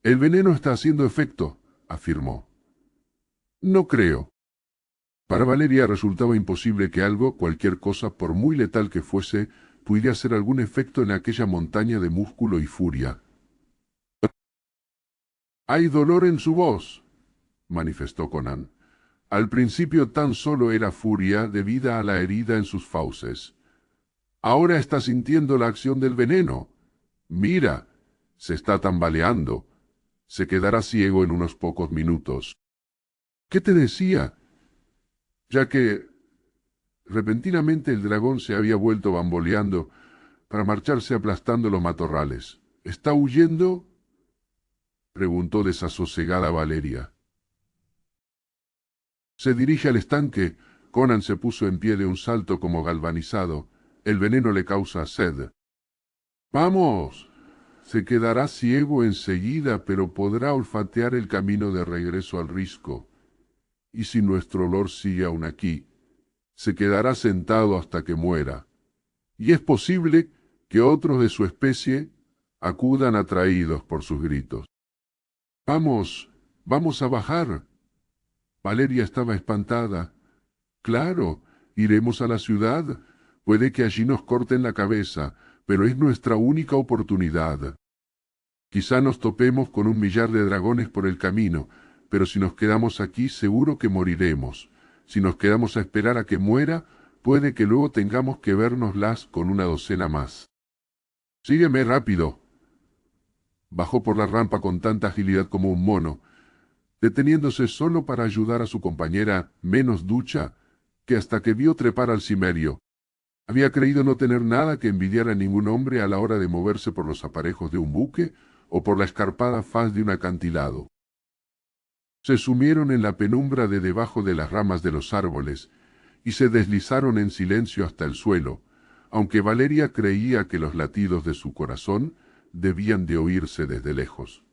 «El veneno está haciendo efecto», afirmó. «No creo». Para Valeria resultaba imposible que algo, cualquier cosa, por muy letal que fuese, pudiera hacer algún efecto en aquella montaña de músculo y furia. «Hay dolor en su voz», manifestó Conan. Al principio tan solo era furia debida a la herida en sus fauces. Ahora está sintiendo la acción del veneno. Mira, se está tambaleando. Se quedará ciego en unos pocos minutos. ¿Qué te decía? Ya que repentinamente el dragón se había vuelto bamboleando para marcharse aplastando los matorrales. ¿Está huyendo?, preguntó desasosegada Valeria. Se dirige al estanque. Conan se puso en pie de un salto como galvanizado. El veneno le causa sed. ¡Vamos! Se quedará ciego enseguida, pero podrá olfatear el camino de regreso al risco. Y si nuestro olor sigue aún aquí, se quedará sentado hasta que muera. Y es posible que otros de su especie acudan atraídos por sus gritos. ¡Vamos! ¡Vamos a bajar! Valeria estaba espantada. «Claro, iremos a la ciudad. Puede que allí nos corten la cabeza, pero es nuestra única oportunidad. Quizá nos topemos con 1.000.000 de dragones por el camino, pero si nos quedamos aquí seguro que moriremos. Si nos quedamos a esperar a que muera, puede que luego tengamos que vérnoslas con una docena más. Sígueme rápido». Bajó por la rampa con tanta agilidad como un mono, deteniéndose solo para ayudar a su compañera menos ducha, que hasta que vio trepar al cimerio. Había creído no tener nada que envidiar a ningún hombre a la hora de moverse por los aparejos de un buque o por la escarpada faz de un acantilado. Se sumieron en la penumbra de debajo de las ramas de los árboles y se deslizaron en silencio hasta el suelo, aunque Valeria creía que los latidos de su corazón debían de oírse desde lejos.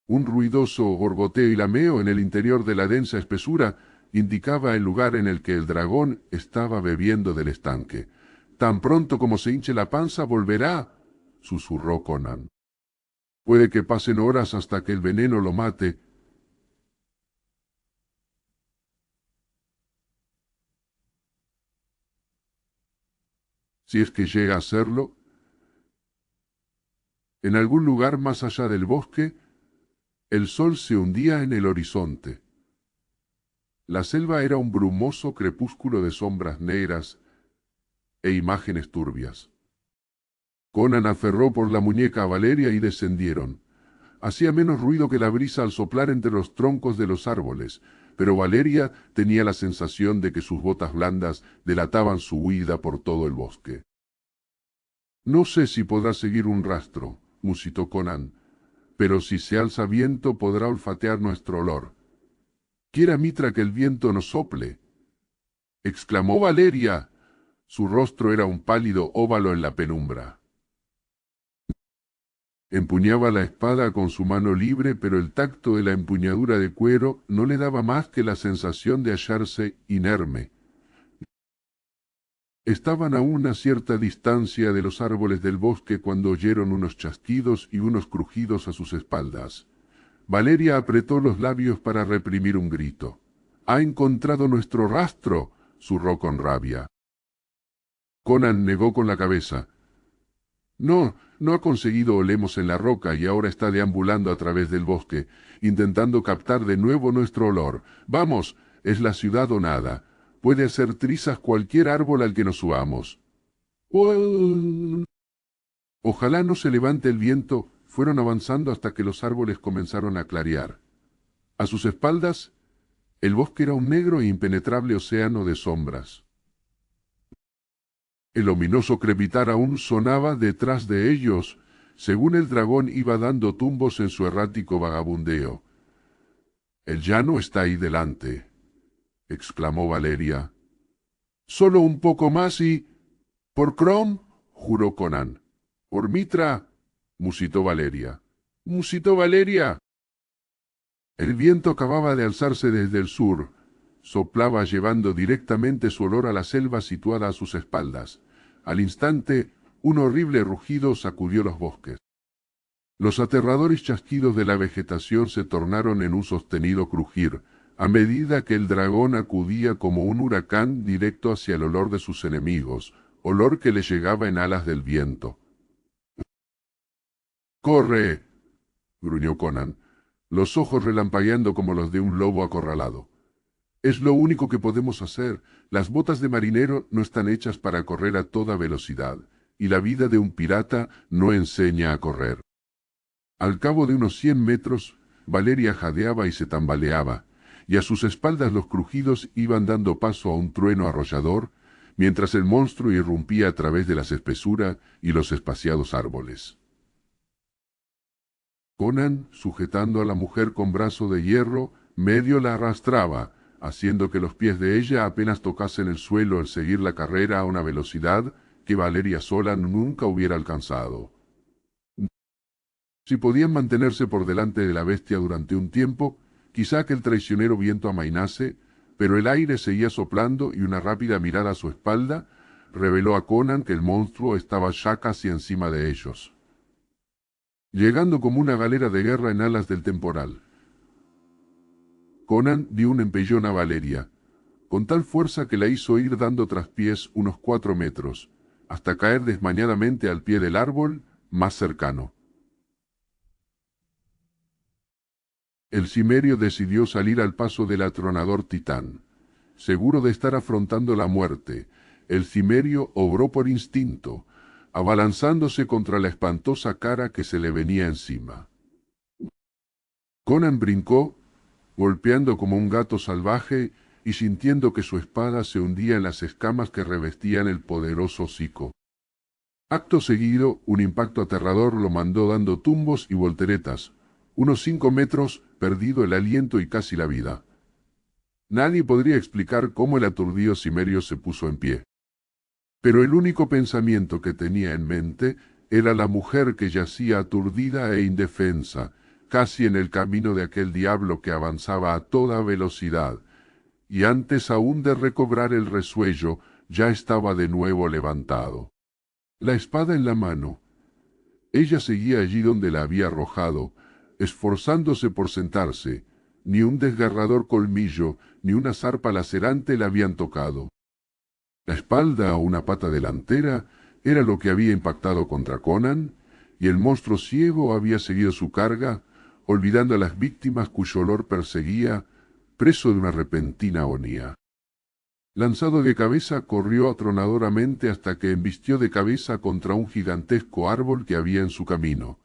Un ruidoso gorgoteo y lameo en el interior de la densa espesura indicaba el lugar en el que el dragón estaba bebiendo del estanque. «Tan pronto como se hinche la panza volverá», susurró Conan. «Puede que pasen horas hasta que el veneno lo mate». Si es que llega a hacerlo, en algún lugar más allá del bosque, el sol se hundía en el horizonte. La selva era un brumoso crepúsculo de sombras negras e imágenes turbias. Conan aferró por la muñeca a Valeria y descendieron. Hacía menos ruido que la brisa al soplar entre los troncos de los árboles, pero Valeria tenía la sensación de que sus botas blandas delataban su huida por todo el bosque. «No sé si podrá seguir un rastro», musitó Conan, «pero si se alza viento podrá olfatear nuestro olor. Quiera Mitra que el viento nos sople», exclamó Valeria. Su rostro era un pálido óvalo en la penumbra. Empuñaba la espada con su mano libre, pero el tacto de la empuñadura de cuero no le daba más que la sensación de hallarse inerme. Estaban a una cierta distancia de los árboles del bosque cuando oyeron unos chasquidos y unos crujidos a sus espaldas. Valeria apretó los labios para reprimir un grito. «¡Ha encontrado nuestro rastro!», zurró con rabia. Conan negó con la cabeza. «No, no ha conseguido olemos en la roca y ahora está deambulando a través del bosque, intentando captar de nuevo nuestro olor. Vamos, es la ciudad o nada. Puede hacer trizas cualquier árbol al que nos subamos». Ojalá no se levante el viento. Fueron avanzando hasta que los árboles comenzaron a clarear. A sus espaldas, el bosque era un negro e impenetrable océano de sombras. El ominoso crepitar aún sonaba detrás de ellos, según el dragón iba dando tumbos en su errático vagabundeo. «El llano está ahí delante», exclamó Valeria. «Solo un poco más y...» «Por Crom», juró Conan. «Por Mitra», musitó Valeria. «¡Musitó Valeria!». El viento acababa de alzarse desde el sur. Soplaba llevando directamente su olor a la selva situada a sus espaldas. Al instante, un horrible rugido sacudió los bosques. Los aterradores chasquidos de la vegetación se tornaron en un sostenido crujir, a medida que el dragón acudía como un huracán directo hacia el olor de sus enemigos, olor que le llegaba en alas del viento. «¡Corre!», gruñó Conan, los ojos relampagueando como los de un lobo acorralado. «Es lo único que podemos hacer. Las botas de marinero no están hechas para correr a toda velocidad, y la vida de un pirata no enseña a correr». Al cabo de unos 100 metros, Valeria jadeaba y se tambaleaba, y a sus espaldas los crujidos iban dando paso a un trueno arrollador, mientras el monstruo irrumpía a través de las espesuras y los espaciados árboles. Conan, sujetando a la mujer con brazo de hierro, medio la arrastraba, haciendo que los pies de ella apenas tocasen el suelo al seguir la carrera a una velocidad que Valeria sola nunca hubiera alcanzado. Si podían mantenerse por delante de la bestia durante un tiempo, quizá que el traicionero viento amainase, pero el aire seguía soplando y una rápida mirada a su espalda reveló a Conan que el monstruo estaba ya casi encima de ellos, llegando como una galera de guerra en alas del temporal. Conan dio un empellón a Valeria, con tal fuerza que la hizo ir dando traspiés unos 4 metros, hasta caer desmañadamente al pie del árbol más cercano. El cimerio decidió salir al paso del atronador titán. Seguro de estar afrontando la muerte, el cimerio obró por instinto, abalanzándose contra la espantosa cara que se le venía encima. Conan brincó, golpeando como un gato salvaje y sintiendo que su espada se hundía en las escamas que revestían el poderoso hocico. Acto seguido, un impacto aterrador lo mandó dando tumbos y volteretas. Unos 5 metros, perdido el aliento y casi la vida. Nadie podría explicar cómo el aturdido cimerio se puso en pie. Pero el único pensamiento que tenía en mente era la mujer que yacía aturdida e indefensa, casi en el camino de aquel diablo que avanzaba a toda velocidad, y antes aún de recobrar el resuello, ya estaba de nuevo levantado. La espada en la mano. Ella seguía allí donde la había arrojado, esforzándose por sentarse. Ni un desgarrador colmillo, ni una zarpa lacerante la habían tocado. La espalda o una pata delantera era lo que había impactado contra Conan, y el monstruo ciego había seguido su carga, olvidando a las víctimas cuyo olor perseguía, preso de una repentina agonía. Lanzado de cabeza, corrió atronadoramente hasta que embistió de cabeza contra un gigantesco árbol que había en su camino.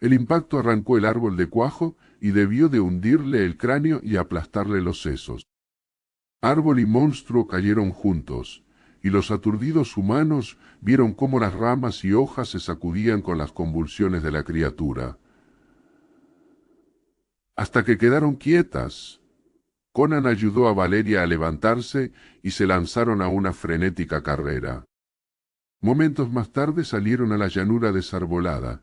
El impacto arrancó el árbol de cuajo y debió de hundirle el cráneo y aplastarle los sesos. Árbol y monstruo cayeron juntos, y los aturdidos humanos vieron cómo las ramas y hojas se sacudían con las convulsiones de la criatura. Hasta que quedaron quietas. Conan ayudó a Valeria a levantarse y se lanzaron a una frenética carrera. Momentos más tarde salieron a la llanura desarbolada,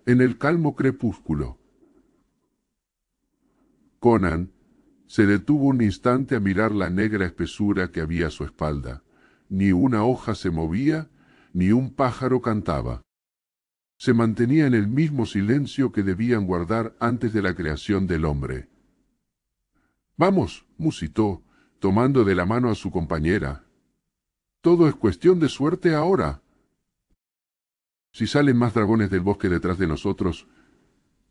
en el calmo crepúsculo. Conan se detuvo un instante a mirar la negra espesura que había a su espalda. Ni una hoja se movía, ni un pájaro cantaba. se mantenía en el mismo silencio que debían guardar antes de la creación del hombre. «Vamos», musitó, tomando de la mano a su compañera. «Todo es cuestión de suerte ahora. Si salen más dragones del bosque detrás de nosotros...»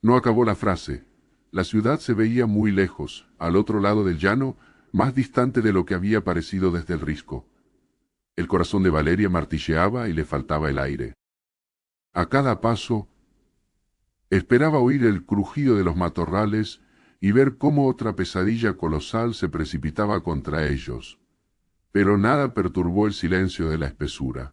No acabó la frase. La ciudad se veía muy lejos, al otro lado del llano, más distante de lo que había parecido desde el risco. El corazón de Valeria martilleaba y le faltaba el aire. A cada paso, esperaba oír el crujido de los matorrales y ver cómo otra pesadilla colosal se precipitaba contra ellos. Pero nada perturbó el silencio de la espesura.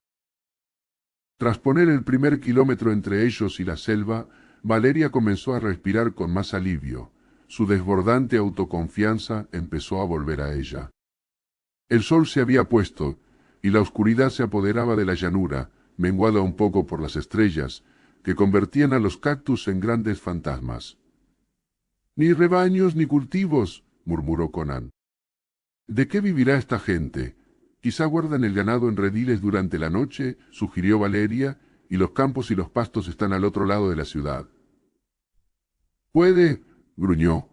Tras poner el primer kilómetro entre ellos y la selva, Valeria comenzó a respirar con más alivio. Su desbordante autoconfianza empezó a volver a ella. El sol se había puesto, y la oscuridad se apoderaba de la llanura, menguada un poco por las estrellas, que convertían a los cactus en grandes fantasmas. «Ni rebaños ni cultivos», murmuró Conan. «¿De qué vivirá esta gente? Quizá guardan el ganado en rediles durante la noche», sugirió Valeria, «y los campos y los pastos están al otro lado de la ciudad». «Puede», gruñó.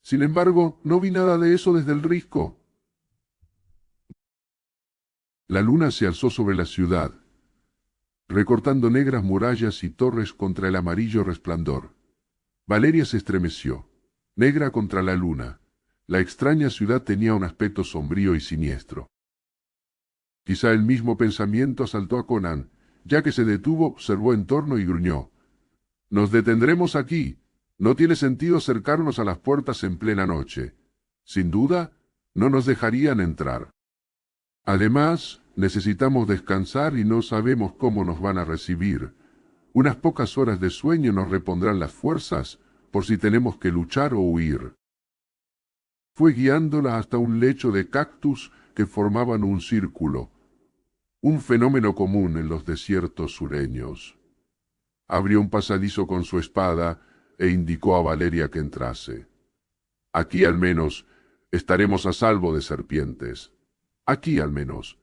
«Sin embargo, no vi nada de eso desde el risco». La luna se alzó sobre la ciudad, recortando negras murallas y torres contra el amarillo resplandor. Valeria se estremeció. Negra contra la luna. La extraña ciudad tenía un aspecto sombrío y siniestro. Quizá el mismo pensamiento asaltó a Conan. Ya que se detuvo, observó en torno y gruñó. «Nos detendremos aquí. No tiene sentido acercarnos a las puertas en plena noche. Sin duda, no nos dejarían entrar. Además, necesitamos descansar y no sabemos cómo nos van a recibir. Unas pocas horas de sueño nos repondrán las fuerzas por si tenemos que luchar o huir». Fue guiándola hasta un lecho de cactus que formaban un círculo, un fenómeno común en los desiertos sureños. Abrió un pasadizo con su espada e indicó a Valeria que entrase. «Aquí al menos estaremos a salvo de serpientes. Aquí al menos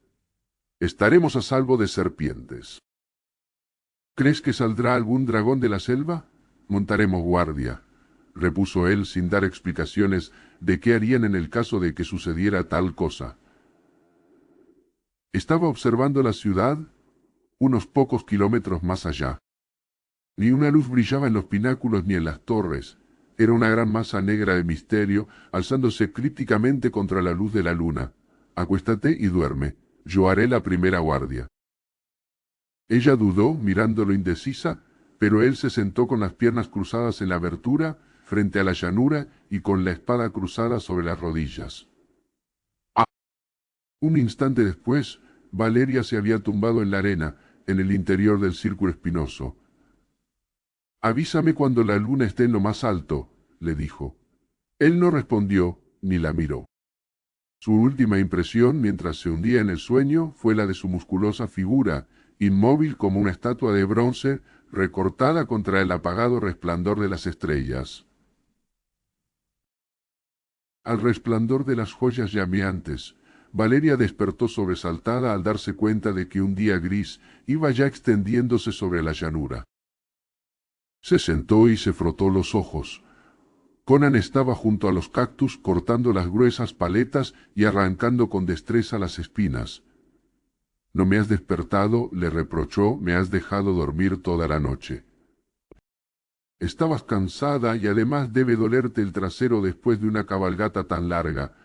estaremos a salvo de serpientes». «¿Crees que saldrá algún dragón de la selva? Montaremos guardia», repuso él sin dar explicaciones de qué harían en el caso de que sucediera tal cosa. Estaba observando la ciudad unos pocos kilómetros más allá. Ni una luz brillaba en los pináculos ni en las torres. Era una gran masa negra de misterio, alzándose crípticamente contra la luz de la luna. «Acuéstate y duerme. Yo haré la primera guardia». Ella dudó, mirándolo indecisa, pero él se sentó con las piernas cruzadas en la abertura, frente a la llanura y con la espada cruzada sobre las rodillas. Un instante después, Valeria se había tumbado en la arena, en el interior del círculo espinoso. «Avísame cuando la luna esté en lo más alto», le dijo. Él no respondió, ni la miró. Su última impresión, mientras se hundía en el sueño, fue la de su musculosa figura, inmóvil como una estatua de bronce, recortada contra el apagado resplandor de las estrellas. Al resplandor de las joyas llameantes, Valeria despertó sobresaltada al darse cuenta de que un día gris iba ya extendiéndose sobre la llanura. Se sentó y se frotó los ojos. Conan estaba junto a los cactus cortando las gruesas paletas y arrancando con destreza las espinas. «No me has despertado», le reprochó, «me has dejado dormir toda la noche». «Estabas cansada y además debe dolerte el trasero después de una cabalgata tan larga.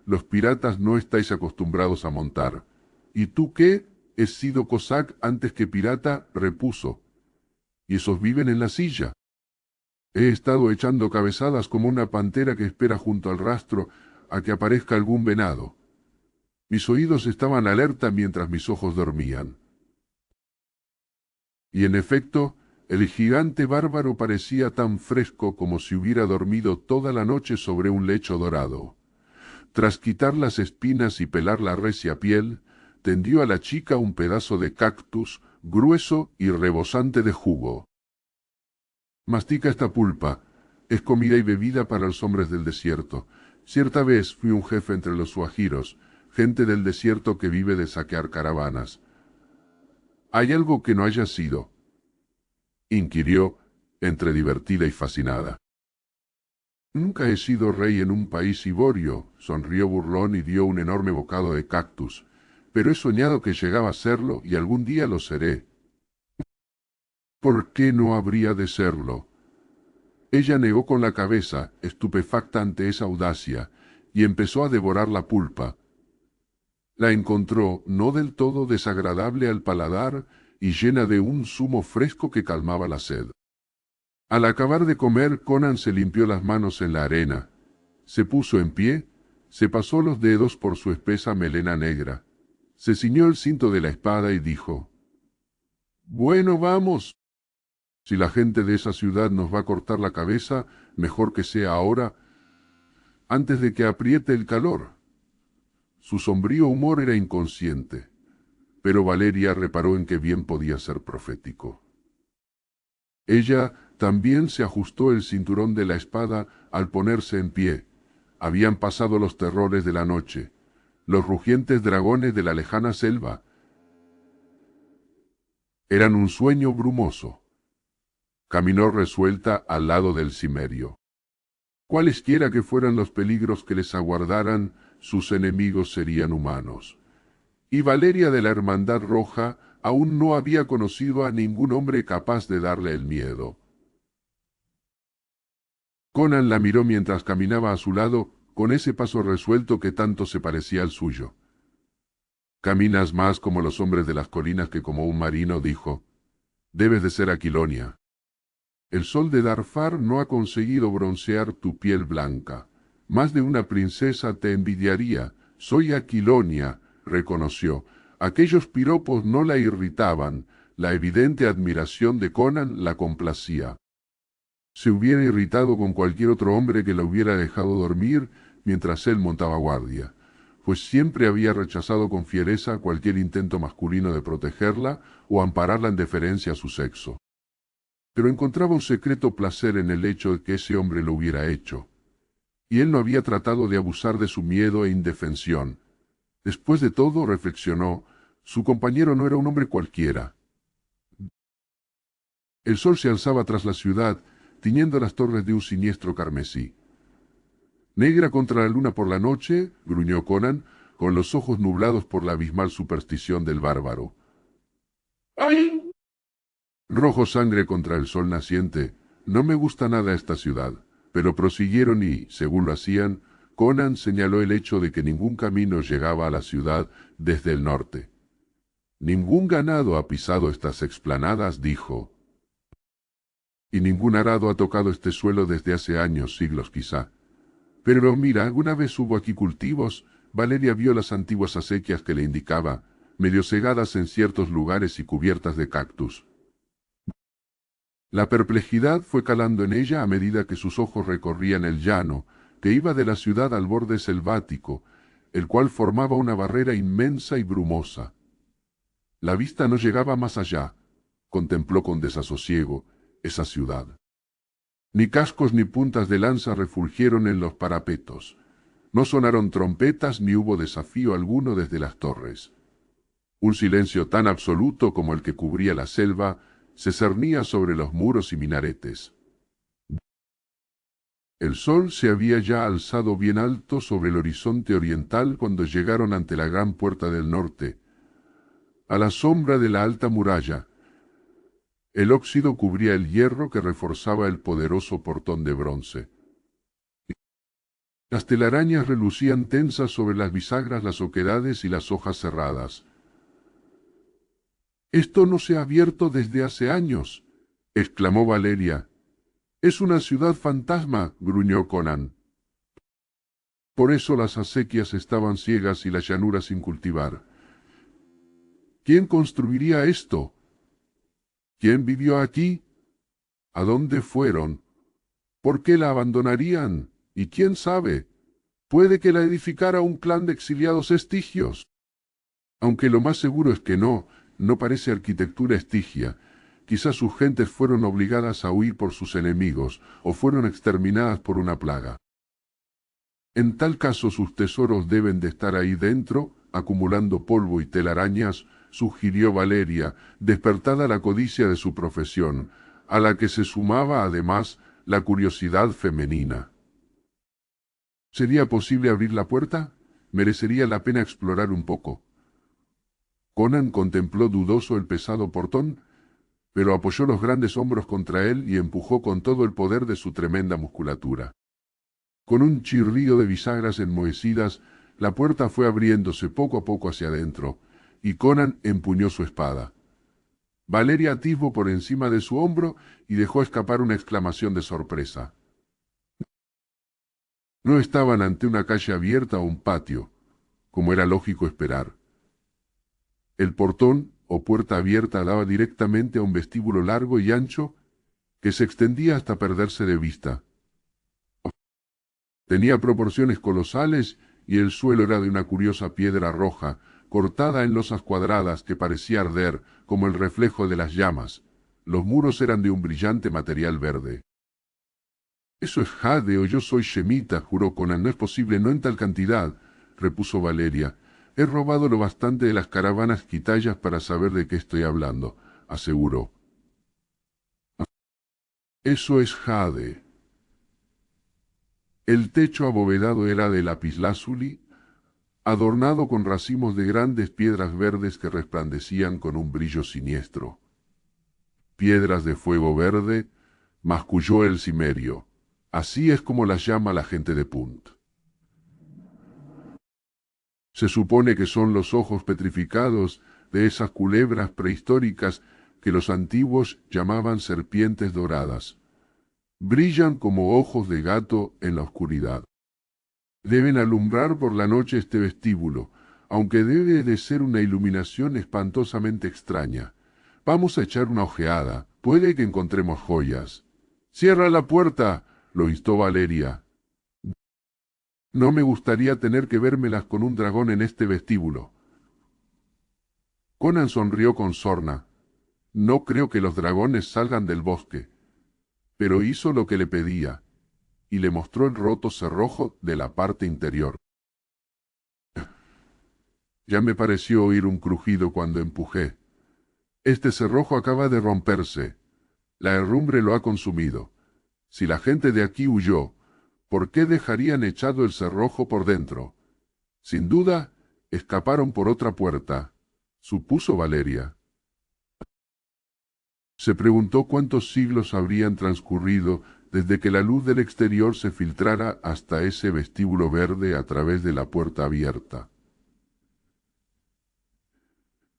Los piratas no estáis acostumbrados a montar». «¿Y tú qué? He sido cosac antes que pirata», repuso. «Y esos viven en la silla». «He estado echando cabezadas como una pantera que espera junto al rastro a que aparezca algún venado». Mis oídos estaban alerta mientras mis ojos dormían. Y en efecto, el gigante bárbaro parecía tan fresco como si hubiera dormido toda la noche sobre un lecho dorado. Tras quitar las espinas y pelar la recia piel, tendió a la chica un pedazo de cactus grueso y rebosante de jugo. «Mastica esta pulpa. Es comida y bebida para los hombres del desierto. Cierta vez fui un jefe entre los suajiros, gente del desierto que vive de saquear caravanas. Hay algo que no haya sido. inquirió, entre divertida y fascinada. Nunca he sido rey en un país iborio, sonrió burlón y dio un enorme bocado de cactus, pero he soñado que llegaba a serlo y algún día lo seré. ¿Por qué no habría de serlo? Ella negó con la cabeza, estupefacta ante esa audacia, y empezó a devorar la pulpa. La encontró no del todo desagradable al paladar y llena de un zumo fresco que calmaba la sed. Al acabar de comer, Conan se limpió las manos en la arena, se puso en pie, se pasó los dedos por su espesa melena negra, se ciñó el cinto de la espada y dijo: «Bueno, vamos. Si la gente de esa ciudad nos va a cortar la cabeza, mejor que sea ahora, antes de que apriete el calor». Su sombrío humor era inconsciente, pero Valeria reparó en que bien podía ser profético. Ella también se ajustó el cinturón de la espada al ponerse en pie. Habían pasado los terrores de la noche, los rugientes dragones de la lejana selva. Eran un sueño brumoso. Caminó resuelta al lado del cimerio. Cualesquiera que fueran los peligros que les aguardaran, sus enemigos serían humanos. Y Valeria de la Hermandad Roja aún no había conocido a ningún hombre capaz de darle el miedo. Conan la miró mientras caminaba a su lado, con ese paso resuelto que tanto se parecía al suyo. «Caminas más como los hombres de las colinas que como un marino», dijo. «Debes de ser Aquilonia. El sol de Darfar no ha conseguido broncear tu piel blanca. Más de una princesa te envidiaría. Soy Aquilonia», reconoció. Aquellos piropos no la irritaban, la evidente admiración de Conan la complacía. Se hubiera irritado con cualquier otro hombre que la hubiera dejado dormir mientras él montaba guardia, pues siempre había rechazado con fiereza cualquier intento masculino de protegerla o ampararla en deferencia a su sexo. Pero encontraba un secreto placer en el hecho de que ese hombre lo hubiera hecho, y él no había tratado de abusar de su miedo e indefensión. Después de todo, reflexionó, su compañero no era un hombre cualquiera. El sol se alzaba tras la ciudad, tiñendo las torres de un siniestro carmesí. «Negra contra la luna por la noche», gruñó Conan, con los ojos nublados por la abismal superstición del bárbaro. «¡Ay!». «Rojo sangre contra el sol naciente. No me gusta nada esta ciudad». Pero prosiguieron y, según lo hacían, Conan señaló el hecho de que ningún camino llegaba a la ciudad desde el norte. «Ningún ganado ha pisado estas explanadas», dijo. «Y ningún arado ha tocado este suelo desde hace años, siglos quizá. Pero mira, alguna vez hubo aquí cultivos». Valeria vio las antiguas acequias que le indicaba, medio cegadas en ciertos lugares y cubiertas de cactus. La perplejidad fue calando en ella a medida que sus ojos recorrían el llano, que iba de la ciudad al borde selvático, el cual formaba una barrera inmensa y brumosa. La vista no llegaba más allá. Contempló con desasosiego esa ciudad. Ni cascos ni puntas de lanza refulgieron en los parapetos. No sonaron trompetas ni hubo desafío alguno desde las torres. Un silencio tan absoluto como el que cubría la selva se cernía sobre los muros y minaretes. El sol se había ya alzado bien alto sobre el horizonte oriental cuando llegaron ante la gran puerta del norte, a la sombra de la alta muralla. El óxido cubría el hierro que reforzaba el poderoso portón de bronce. Las telarañas relucían tensas sobre las bisagras, las oquedades y las hojas cerradas. «Esto no se ha abierto desde hace años», exclamó Valeria. «Es una ciudad fantasma», gruñó Conan. «Por eso las acequias estaban ciegas y las llanuras sin cultivar. ¿Quién construiría esto? ¿Quién vivió aquí? ¿A dónde fueron? ¿Por qué la abandonarían? Y quién sabe, puede que la edificara un clan de exiliados estigios. Aunque lo más seguro es que no parece arquitectura estigia. Quizás sus gentes fueron obligadas a huir por sus enemigos, o fueron exterminadas por una plaga. En tal caso sus tesoros deben de estar ahí dentro, acumulando polvo y telarañas», sugirió Valeria, despertada la codicia de su profesión. a la que se sumaba además la curiosidad femenina. ¿Sería posible abrir la puerta? Merecería la pena explorar un poco. Conan contempló dudoso el pesado portón, pero apoyó los grandes hombros contra él y empujó con todo el poder de su tremenda musculatura. Con un chirrío de bisagras enmohecidas, la puerta fue abriéndose poco a poco hacia adentro, y Conan empuñó su espada. Valeria atisbó por encima de su hombro y dejó escapar una exclamación de sorpresa. No estaban ante una calle abierta o un patio, como era lógico esperar. El portón o puerta abierta daba directamente a un vestíbulo largo y ancho que se extendía hasta perderse de vista. Tenía proporciones colosales y el suelo era de una curiosa piedra roja, cortada en losas cuadradas que parecía arder como el reflejo de las llamas. Los muros eran de un brillante material verde. «Eso es jade o yo soy shemita», juró Conan. «No es posible, no en tal cantidad», repuso Valeria. «He robado lo bastante de las caravanas quitayas para saber de qué estoy hablando», aseguró. «Eso es jade». El techo abovedado era de lapislázuli, adornado con racimos de grandes piedras verdes que resplandecían con un brillo siniestro. «Piedras de fuego verde», masculló el cimerio. «Así es como las llama la gente de Punt. Se supone que son los ojos petrificados de esas culebras prehistóricas que los antiguos llamaban serpientes doradas. Brillan como ojos de gato en la oscuridad. Deben alumbrar por la noche este vestíbulo, aunque debe de ser una iluminación espantosamente extraña. Vamos a echar una ojeada, puede que encontremos joyas». «¡Cierra la puerta!», lo instó Valeria. «No me gustaría tener que vérmelas con un dragón en este vestíbulo». Conan sonrió con sorna. «No creo que los dragones salgan del bosque». Pero hizo lo que le pedía, y le mostró el roto cerrojo de la parte interior. Ya me pareció oír un crujido cuando empujé. Este cerrojo acaba de romperse. La herrumbre lo ha consumido. Si la gente de aquí huyó, ¿por qué dejarían echado el cerrojo por dentro? Sin duda, escaparon por otra puerta, supuso Valeria. Se preguntó cuántos siglos habrían transcurrido desde que la luz del exterior se filtrara hasta ese vestíbulo verde a través de la puerta abierta.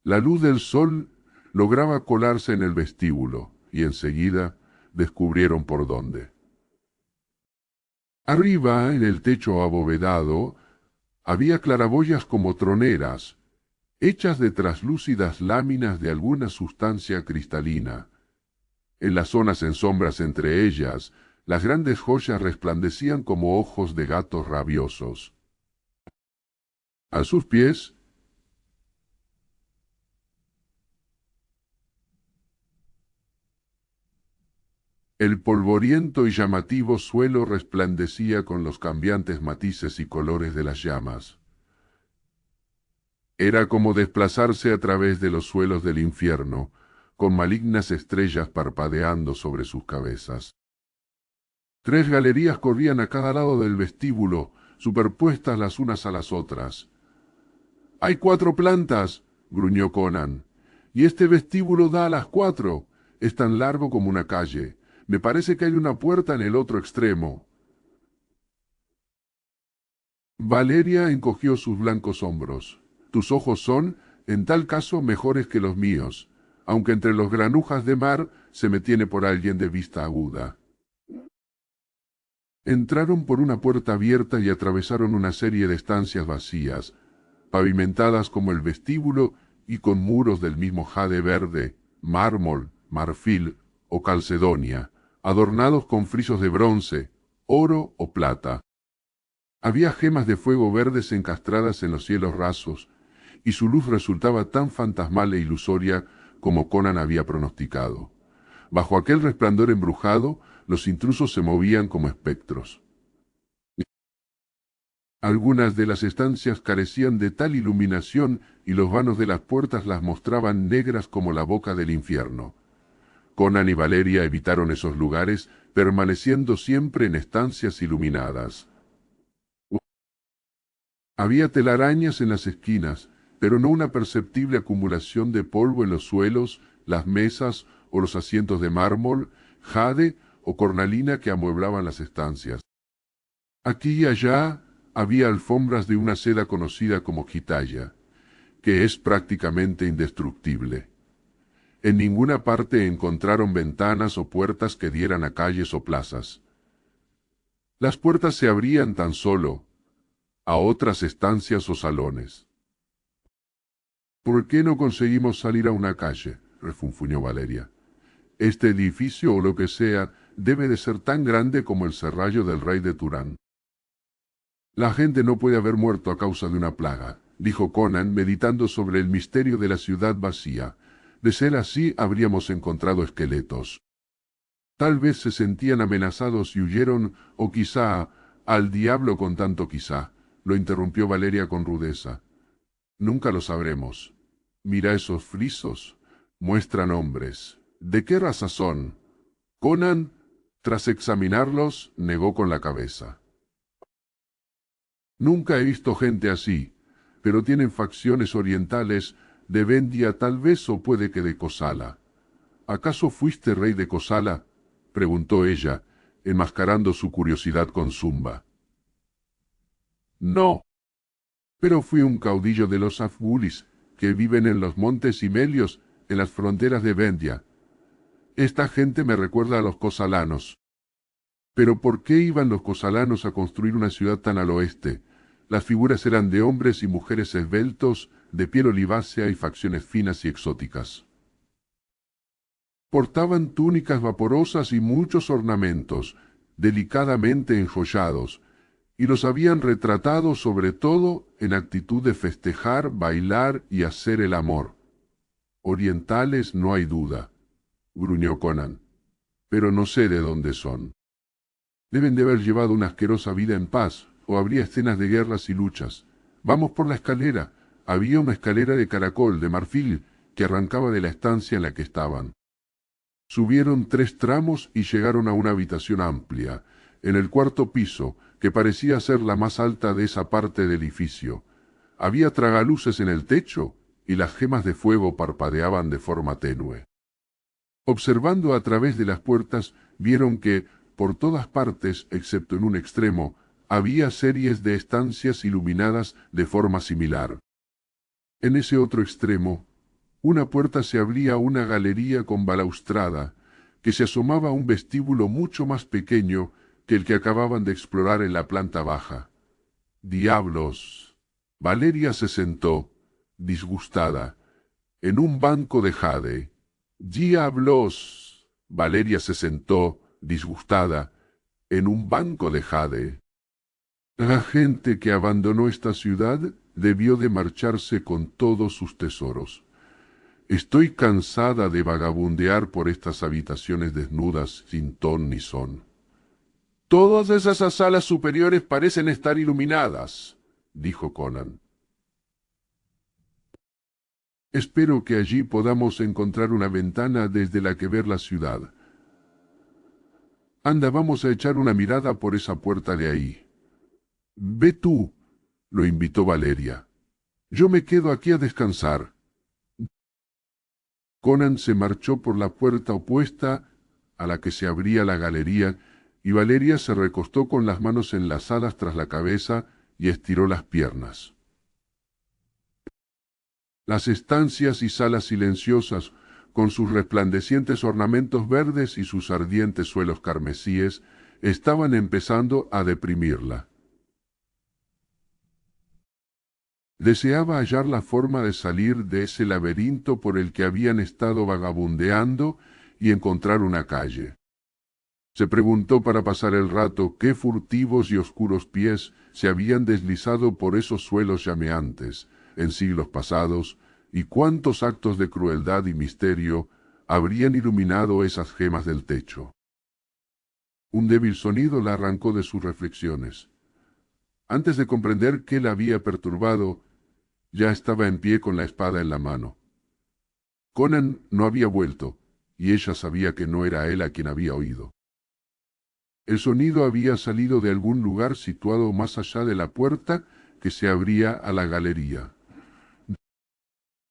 La luz del sol lograba colarse en el vestíbulo, y enseguida descubrieron por dónde. Arriba, en el techo abovedado, había claraboyas como troneras, hechas de traslúcidas láminas de alguna sustancia cristalina. En las zonas en sombras entre ellas, las grandes joyas resplandecían como ojos de gatos rabiosos. A sus pies, el polvoriento y llamativo suelo resplandecía con los cambiantes matices y colores de las llamas. Era como desplazarse a través de los suelos del infierno, con malignas estrellas parpadeando sobre sus cabezas. 3 galerías corrían a cada lado del vestíbulo, superpuestas las unas a las otras. «¡Hay 4 plantas!», gruñó Conan. «Y este vestíbulo da a las 4. Es tan largo como una calle. Me parece que hay una puerta en el otro extremo». Valeria encogió sus blancos hombros. «Tus ojos son, en tal caso, mejores que los míos, aunque entre los granujas de mar se me tiene por alguien de vista aguda». Entraron por una puerta abierta y atravesaron una serie de estancias vacías, pavimentadas como el vestíbulo y con muros del mismo jade verde, mármol, marfil o calcedonia, adornados con frisos de bronce, oro o plata. Había gemas de fuego verdes encastradas en los cielos rasos, y su luz resultaba tan fantasmal e ilusoria como Conan había pronosticado. Bajo aquel resplandor embrujado, los intrusos se movían como espectros. Algunas de las estancias carecían de tal iluminación y los vanos de las puertas las mostraban negras como la boca del infierno. Conan y Valeria evitaron esos lugares, permaneciendo siempre en estancias iluminadas. Había telarañas en las esquinas, pero no una perceptible acumulación de polvo en los suelos, las mesas o los asientos de mármol, jade o cornalina que amueblaban las estancias. Aquí y allá había alfombras de una seda conocida como quitaya, que es prácticamente indestructible. En ninguna parte encontraron ventanas o puertas que dieran a calles o plazas. Las puertas se abrían tan solo a otras estancias o salones. ¿Por qué no conseguimos salir a una calle?, refunfuñó Valeria. Este edificio o lo que sea debe de ser tan grande como el serrallo del rey de Turán. La gente no puede haber muerto a causa de una plaga, dijo Conan meditando sobre el misterio de la ciudad vacía. De ser así, habríamos encontrado esqueletos. Tal vez se sentían amenazados y huyeron, o quizá, al diablo con tanto quizá, lo interrumpió Valeria con rudeza. Nunca lo sabremos. Mira esos frisos. Muestran hombres. ¿De qué raza son? Conan, tras examinarlos, negó con la cabeza. Nunca he visto gente así, pero tienen facciones orientales de Vendia tal vez o puede que de Kosala. ¿Acaso fuiste rey de Kosala?, preguntó ella, enmascarando su curiosidad con zumba. No, pero fui un caudillo de los Afgulis, que viven en los montes Himelios, en las fronteras de Vendia. Esta gente me recuerda a los kosalanos. Pero ¿por qué iban los kosalanos a construir una ciudad tan al oeste? Las figuras eran de hombres y mujeres esbeltos, de piel olivácea y facciones finas y exóticas. Portaban túnicas vaporosas y muchos ornamentos, delicadamente enjollados, y los habían retratado sobre todo en actitud de festejar, bailar y hacer el amor. Orientales no hay duda, gruñó Conan, pero no sé de dónde son. Deben de haber llevado una asquerosa vida en paz, o habría escenas de guerras y luchas. Vamos por la escalera. Había una escalera de caracol, de marfil, que arrancaba de la estancia en la que estaban. Subieron 3 tramos y llegaron a una habitación amplia, en el 4º piso, que parecía ser la más alta de esa parte del edificio. Había tragaluces en el techo, y las gemas de fuego parpadeaban de forma tenue. Observando a través de las puertas, vieron que, por todas partes, excepto en un extremo, había series de estancias iluminadas de forma similar. En ese otro extremo, una puerta se abría a una galería con balaustrada, que se asomaba a un vestíbulo mucho más pequeño que el que acababan de explorar en la planta baja. ¡Diablos! Valeria se sentó, disgustada, en un banco de jade. ¡Diablos! Valeria se sentó, disgustada, en un banco de jade. La gente que abandonó esta ciudad debió de marcharse con todos sus tesoros. Estoy cansada de vagabundear por estas habitaciones desnudas sin ton ni son. Todas esas salas superiores parecen estar iluminadas, dijo Conan. Espero que allí podamos encontrar una ventana desde la que ver la ciudad. Anda, vamos a echar una mirada por esa puerta de ahí. Ve tú, lo invitó Valeria. Yo me quedo aquí a descansar. Conan se marchó por la puerta opuesta a la que se abría la galería, y Valeria se recostó con las manos enlazadas tras la cabeza y estiró las piernas. Las estancias y salas silenciosas, con sus resplandecientes ornamentos verdes y sus ardientes suelos carmesíes, estaban empezando a deprimirla. Deseaba hallar la forma de salir de ese laberinto por el que habían estado vagabundeando y encontrar una calle. Se preguntó para pasar el rato qué furtivos y oscuros pies se habían deslizado por esos suelos llameantes en siglos pasados y cuántos actos de crueldad y misterio habrían iluminado esas gemas del techo. Un débil sonido la arrancó de sus reflexiones. Antes de comprender qué la había perturbado, ya estaba en pie con la espada en la mano. Conan no había vuelto, y ella sabía que no era él a quien había oído. El sonido había salido de algún lugar situado más allá de la puerta que se abría a la galería.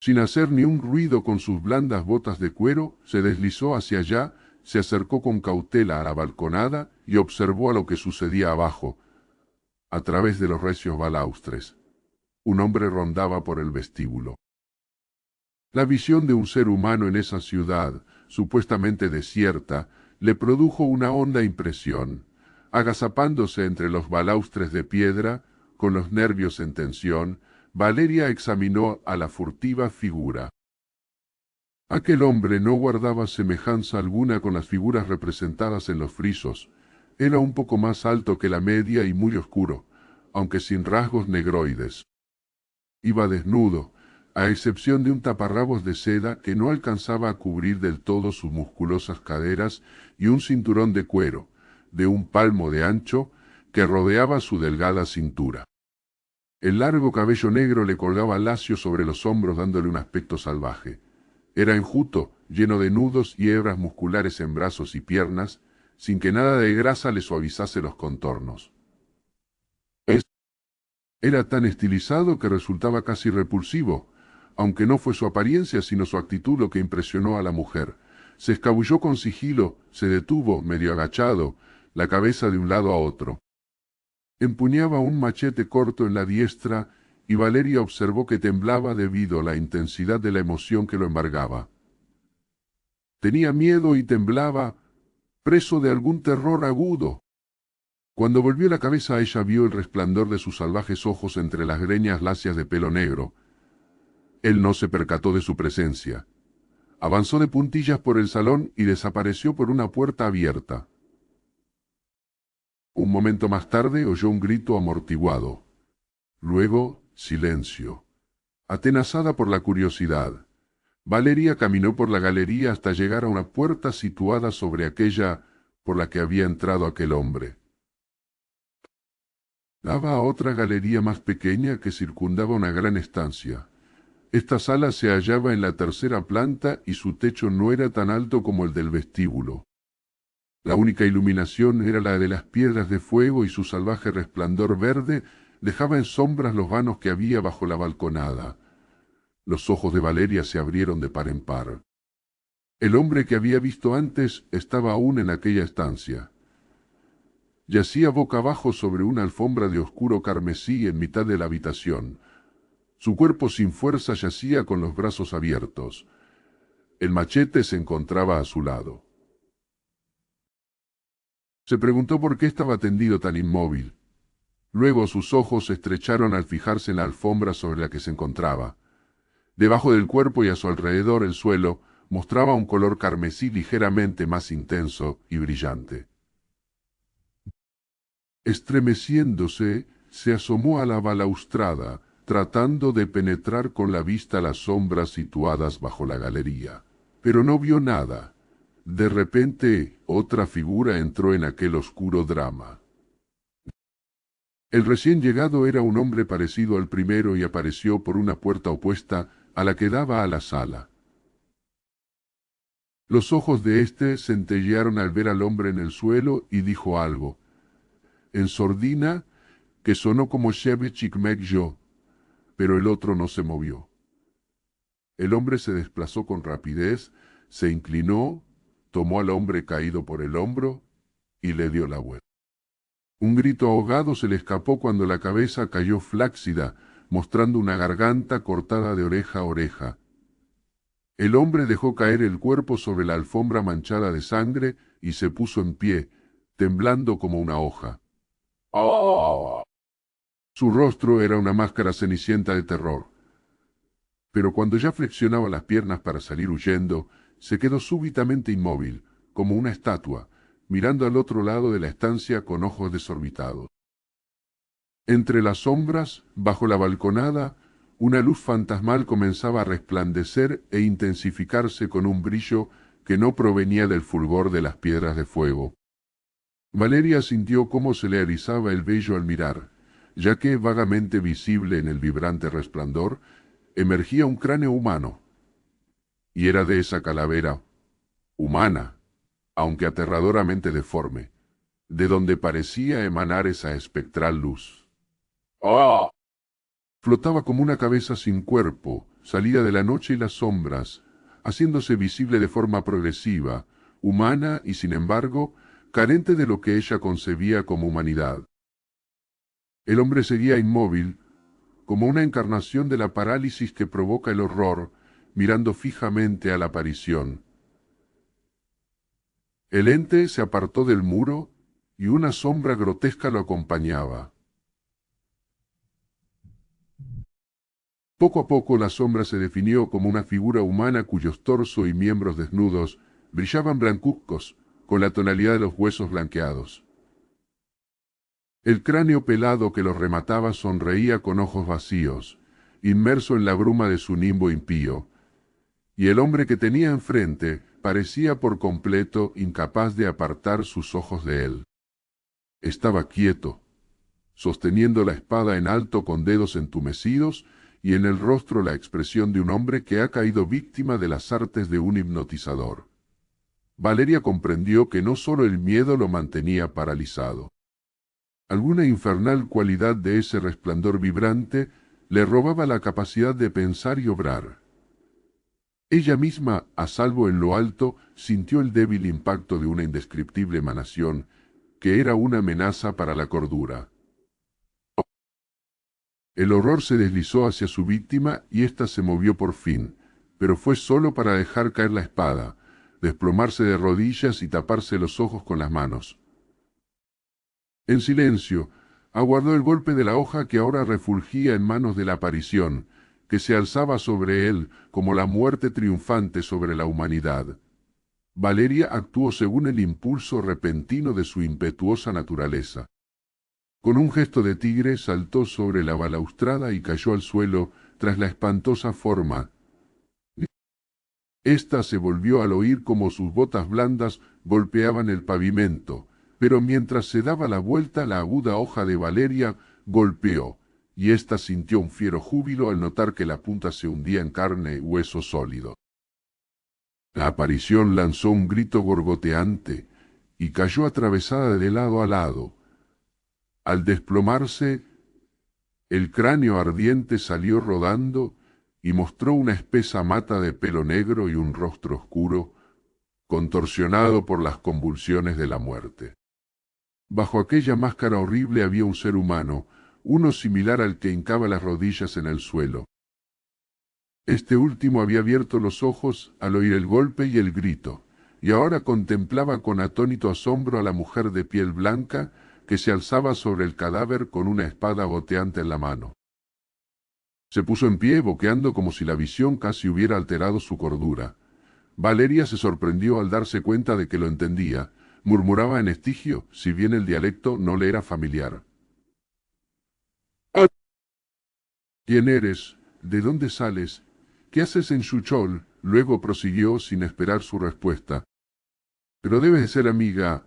Sin hacer ni un ruido con sus blandas botas de cuero, se deslizó hacia allá, se acercó con cautela a la balconada y observó a lo que sucedía abajo, a través de los recios balaustres. Un hombre rondaba por el vestíbulo. La visión de un ser humano en esa ciudad, supuestamente desierta, le produjo una honda impresión. Agazapándose entre los balaustres de piedra, con los nervios en tensión, Valeria examinó a la furtiva figura. Aquel hombre no guardaba semejanza alguna con las figuras representadas en los frisos. Era un poco más alto que la media y muy oscuro, aunque sin rasgos negroides. Iba desnudo, a excepción de un taparrabos de seda que no alcanzaba a cubrir del todo sus musculosas caderas y un cinturón de cuero, de un palmo de ancho, que rodeaba su delgada cintura. El largo cabello negro le colgaba lacio sobre los hombros dándole un aspecto salvaje. Era enjuto, lleno de nudos y hebras musculares en brazos y piernas, sin que nada de grasa le suavizase los contornos. Era tan estilizado que resultaba casi repulsivo, aunque no fue su apariencia sino su actitud lo que impresionó a la mujer. Se escabulló con sigilo, se detuvo, medio agachado, la cabeza de un lado a otro. Empuñaba un machete corto en la diestra y Valeria observó que temblaba debido a la intensidad de la emoción que lo embargaba. Tenía miedo y temblaba, preso de algún terror agudo. Cuando volvió la cabeza ella vio el resplandor de sus salvajes ojos entre las greñas lacias de pelo negro. Él no se percató de su presencia. Avanzó de puntillas por el salón y desapareció por una puerta abierta. Un momento más tarde oyó un grito amortiguado. Luego, silencio. Atenazada por la curiosidad, Valeria caminó por la galería hasta llegar a una puerta situada sobre aquella por la que había entrado aquel hombre. Daba a otra galería más pequeña que circundaba una gran estancia. Esta sala se hallaba en la tercera planta y su techo no era tan alto como el del vestíbulo. La única iluminación era la de las piedras de fuego y su salvaje resplandor verde dejaba en sombras los vanos que había bajo la balconada. Los ojos de Valeria se abrieron de par en par. El hombre que había visto antes estaba aún en aquella estancia. Yacía boca abajo sobre una alfombra de oscuro carmesí en mitad de la habitación. Su cuerpo sin fuerza yacía con los brazos abiertos. El machete se encontraba a su lado. Se preguntó por qué estaba tendido tan inmóvil. Luego sus ojos se estrecharon al fijarse en la alfombra sobre la que se encontraba. Debajo del cuerpo y a su alrededor el suelo mostraba un color carmesí ligeramente más intenso y brillante. Estremeciéndose, se asomó a la balaustrada, tratando de penetrar con la vista las sombras situadas bajo la galería. Pero no vio nada. De repente, otra figura entró en aquel oscuro drama. El recién llegado era un hombre parecido al primero y apareció por una puerta opuesta a la que daba a la sala. Los ojos de éste centellearon al ver al hombre en el suelo y dijo algo, en sordina, que sonó como Shebe Chikmek yo, pero el otro no se movió. El hombre se desplazó con rapidez, se inclinó, tomó al hombre caído por el hombro y le dio la vuelta. Un grito ahogado se le escapó cuando la cabeza cayó flácida, mostrando una garganta cortada de oreja a oreja. El hombre dejó caer el cuerpo sobre la alfombra manchada de sangre y se puso en pie, temblando como una hoja. ¡Oh! Su rostro era una máscara cenicienta de terror. Pero cuando ya flexionaba las piernas para salir huyendo, se quedó súbitamente inmóvil, como una estatua, mirando al otro lado de la estancia con ojos desorbitados. Entre las sombras, bajo la balconada, una luz fantasmal comenzaba a resplandecer e intensificarse con un brillo que no provenía del fulgor de las piedras de fuego. Valeria sintió cómo se le erizaba el vello al mirar, ya que, vagamente visible en el vibrante resplandor, emergía un cráneo humano. Y era de esa calavera humana, aunque aterradoramente deforme, de donde parecía emanar esa espectral luz. ¡Oh! Flotaba como una cabeza sin cuerpo, salida de la noche y las sombras, haciéndose visible de forma progresiva, humana y, sin embargo, carente de lo que ella concebía como humanidad. El hombre seguía inmóvil, como una encarnación de la parálisis que provoca el horror, mirando fijamente a la aparición. El ente se apartó del muro y una sombra grotesca lo acompañaba. Poco a poco la sombra se definió como una figura humana cuyos torso y miembros desnudos brillaban blancuzcos con la tonalidad de los huesos blanqueados. El cráneo pelado que los remataba sonreía con ojos vacíos, inmerso en la bruma de su nimbo impío, y el hombre que tenía enfrente parecía por completo incapaz de apartar sus ojos de él. Estaba quieto, sosteniendo la espada en alto con dedos entumecidos y en el rostro la expresión de un hombre que ha caído víctima de las artes de un hipnotizador. Valeria comprendió que no solo el miedo lo mantenía paralizado. Alguna infernal cualidad de ese resplandor vibrante le robaba la capacidad de pensar y obrar. Ella misma, a salvo en lo alto, sintió el débil impacto de una indescriptible emanación que era una amenaza para la cordura. El horror se deslizó hacia su víctima y ésta se movió por fin, pero fue solo para dejar caer la espada, desplomarse de rodillas y taparse los ojos con las manos. En silencio, aguardó el golpe de la hoja que ahora refulgía en manos de la aparición, que se alzaba sobre él como la muerte triunfante sobre la humanidad. Valeria actuó según el impulso repentino de su impetuosa naturaleza. Con un gesto de tigre saltó sobre la balaustrada y cayó al suelo tras la espantosa forma. Esta se volvió al oír como sus botas blandas golpeaban el pavimento, pero mientras se daba la vuelta la aguda hoja de Valeria golpeó, y ésta sintió un fiero júbilo al notar que la punta se hundía en carne y hueso sólido. La aparición lanzó un grito gorgoteante y cayó atravesada de lado a lado. Al desplomarse, el cráneo ardiente salió rodando y mostró una espesa mata de pelo negro y un rostro oscuro, contorsionado por las convulsiones de la muerte. Bajo aquella máscara horrible había un ser humano, uno similar al que hincaba las rodillas en el suelo. Este último había abierto los ojos al oír el golpe y el grito, y ahora contemplaba con atónito asombro a la mujer de piel blanca que se alzaba sobre el cadáver con una espada goteante en la mano. Se puso en pie, boqueando como si la visión casi hubiera alterado su cordura. Valeria se sorprendió al darse cuenta de que lo entendía. Murmuraba en estigio, si bien el dialecto no le era familiar. ¿Quién eres? ¿De dónde sales? ¿Qué haces en Xuchol? Luego prosiguió sin esperar su respuesta. Pero debes de ser amiga.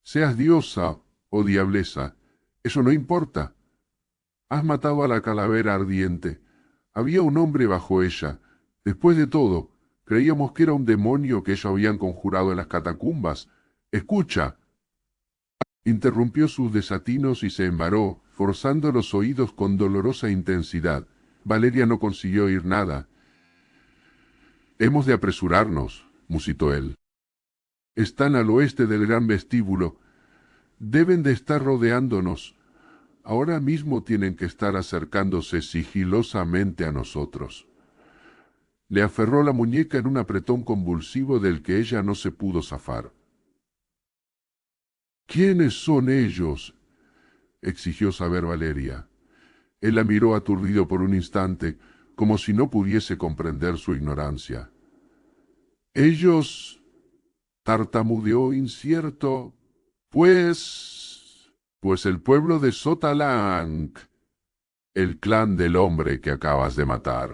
Seas diosa o diablesa, eso no importa. Has matado a la calavera ardiente. Había un hombre bajo ella. Después de todo, creíamos que era un demonio que ellos habían conjurado en las catacumbas. Escucha. Interrumpió sus desatinos y se embaró, forzando los oídos con dolorosa intensidad. Valeria no consiguió oír nada. Hemos de apresurarnos, musitó él. Están al oeste del gran vestíbulo. Deben de estar rodeándonos. Ahora mismo tienen que estar acercándose sigilosamente a nosotros. Le aferró la muñeca en un apretón convulsivo del que ella no se pudo zafar. ¿Quiénes son ellos? Exigió saber Valeria. Él la miró aturdido por un instante, como si no pudiese comprender su ignorancia. Ellos, tartamudeó incierto, pues el pueblo de Sotalank, el clan del hombre que acabas de matar.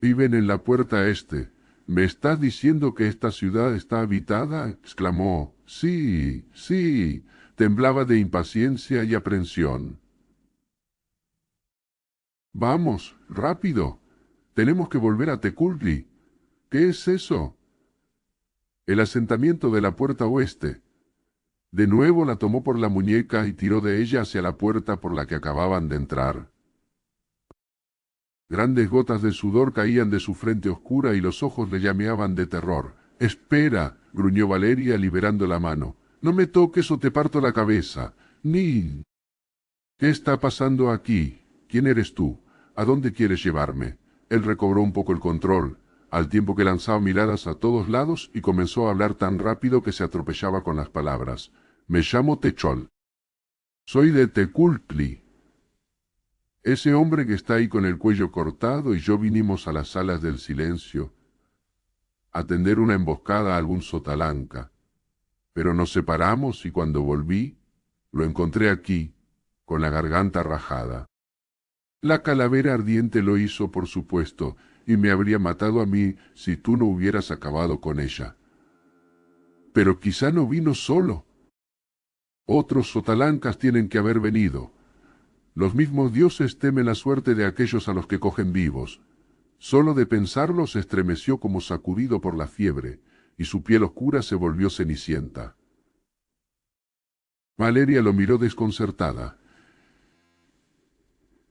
Viven en la puerta este. ¿Me estás diciendo que esta ciudad está habitada? Exclamó. Sí, sí. Temblaba de impaciencia y aprensión. Vamos, rápido. Tenemos que volver a Teculli. ¿Qué es eso? El asentamiento de la puerta oeste. De nuevo la tomó por la muñeca y tiró de ella hacia la puerta por la que acababan de entrar. Grandes gotas de sudor caían de su frente oscura y los ojos le llameaban de terror. «¡Espera!», gruñó Valeria liberando la mano. «No me toques o te parto la cabeza. Ni...» «¿Qué está pasando aquí? ¿Quién eres tú? ¿A dónde quieres llevarme?» Él recobró un poco el control, al tiempo que lanzaba miradas a todos lados y comenzó a hablar tan rápido que se atropellaba con las palabras. «Me llamo Techol. Soy de Tecuhltli. Ese hombre que está ahí con el cuello cortado y yo vinimos a las salas del silencio a tender una emboscada a algún sotalanca. Pero nos separamos y cuando volví, lo encontré aquí, con la garganta rajada. La calavera ardiente lo hizo, por supuesto, y me habría matado a mí si tú no hubieras acabado con ella. Pero quizá no vino solo. Otros sotalancas tienen que haber venido. Los mismos dioses temen la suerte de aquellos a los que cogen vivos. Solo de pensarlo se estremeció como sacudido por la fiebre, y su piel oscura se volvió cenicienta. Valeria lo miró desconcertada.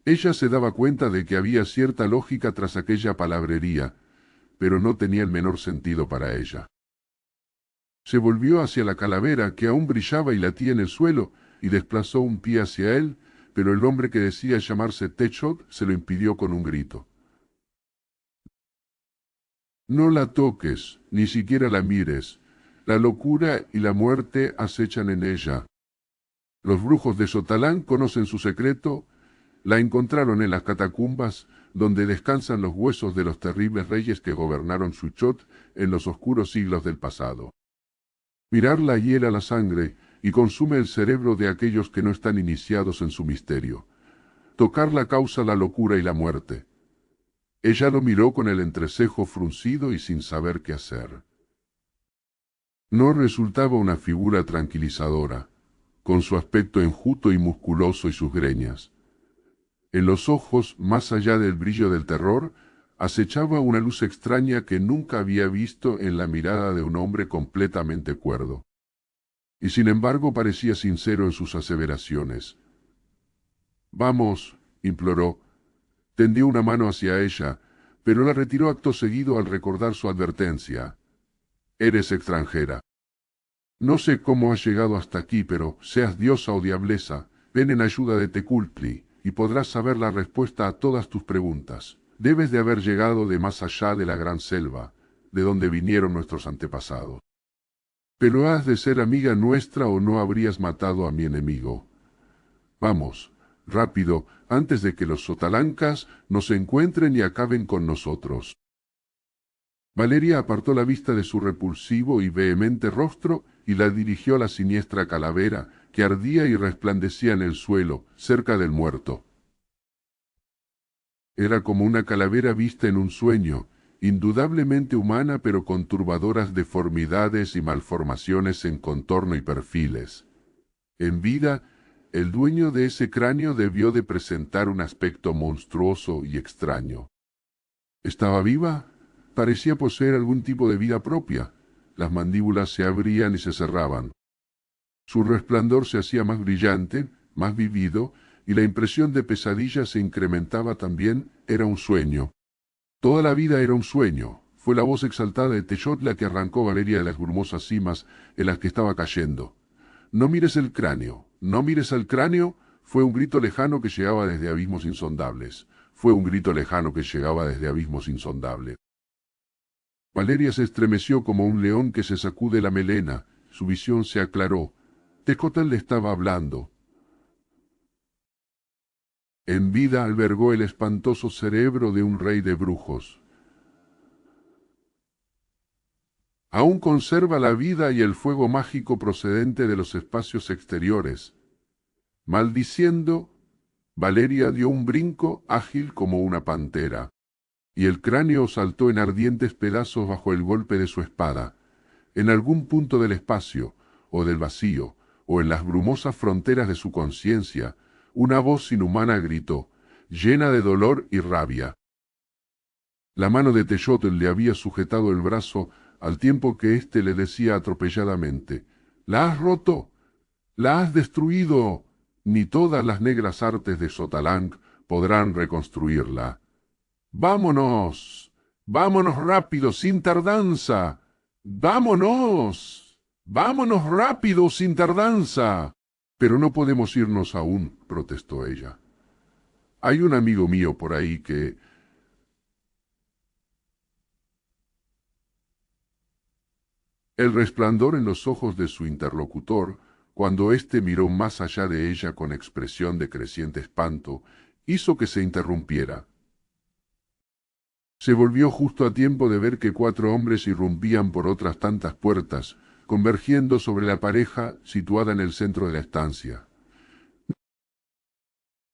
Ella se daba cuenta de que había cierta lógica tras aquella palabrería, pero no tenía el menor sentido para ella. Se volvió hacia la calavera, que aún brillaba y latía en el suelo, y desplazó un pie hacia él, pero el hombre que decía llamarse Techol se lo impidió con un grito. «No la toques, ni siquiera la mires. La locura y la muerte acechan en ella. Los brujos de Sotalán conocen su secreto. La encontraron en las catacumbas, donde descansan los huesos de los terribles reyes que gobernaron Suchot en los oscuros siglos del pasado. Mirarla hiela la sangre y consume el cerebro de aquellos que no están iniciados en su misterio. Tocarla causa la locura y la muerte». Ella lo miró con el entrecejo fruncido y sin saber qué hacer. No resultaba una figura tranquilizadora, con su aspecto enjuto y musculoso y sus greñas. En los ojos, más allá del brillo del terror, acechaba una luz extraña que nunca había visto en la mirada de un hombre completamente cuerdo. Y sin embargo parecía sincero en sus aseveraciones. «Vamos», imploró. Tendió una mano hacia ella, pero la retiró acto seguido al recordar su advertencia. «Eres extranjera. No sé cómo has llegado hasta aquí, pero seas diosa o diablesa, ven en ayuda de Tecuhltli y podrás saber la respuesta a todas tus preguntas. Debes de haber llegado de más allá de la gran selva, de donde vinieron nuestros antepasados. Pero has de ser amiga nuestra o no habrías matado a mi enemigo. Vamos, rápido, antes de que los sotalancas nos encuentren y acaben con nosotros». Valeria apartó la vista de su repulsivo y vehemente rostro y la dirigió a la siniestra calavera, que ardía y resplandecía en el suelo, cerca del muerto. Era como una calavera vista en un sueño, indudablemente humana pero con turbadoras deformidades y malformaciones en contorno y perfiles. En vida, el dueño de ese cráneo debió de presentar un aspecto monstruoso y extraño. ¿Estaba viva? Parecía poseer algún tipo de vida propia. Las mandíbulas se abrían y se cerraban. Su resplandor se hacía más brillante, más vivido, y la impresión de pesadilla se incrementaba también. Era un sueño. Toda la vida era un sueño. Fue la voz exaltada de Techol la que arrancó a Valeria de las brumosas cimas en las que estaba cayendo. «No mires el cráneo, no mires al cráneo», fue un grito lejano que llegaba desde abismos insondables. Fue un grito lejano que llegaba desde abismos insondables. Valeria se estremeció como un león que se sacude la melena. Su visión se aclaró. Tecotl le estaba hablando. En vida albergó el espantoso cerebro de un rey de brujos. Aún conserva la vida y el fuego mágico procedente de los espacios exteriores. Maldiciendo, Valeria dio un brinco ágil como una pantera, y el cráneo saltó en ardientes pedazos bajo el golpe de su espada. En algún punto del espacio, o del vacío, o en las brumosas fronteras de su conciencia, una voz inhumana gritó, llena de dolor y rabia. La mano de Techotl le había sujetado el brazo al tiempo que éste le decía atropelladamente: «¡La has roto! ¡La has destruido! Ni todas las negras artes de Xotalanc podrán reconstruirla. ¡Vámonos! ¡Vámonos rápido, sin tardanza! ¡Vámonos! ¡Vámonos rápido, sin tardanza!». «Pero no podemos irnos aún», protestó ella. «Hay un amigo mío por ahí que...». El resplandor en los ojos de su interlocutor, cuando éste miró más allá de ella con expresión de creciente espanto, hizo que se interrumpiera. Se volvió justo a tiempo de ver que 4 hombres irrumpían por otras tantas puertas, convergiendo sobre la pareja situada en el centro de la estancia.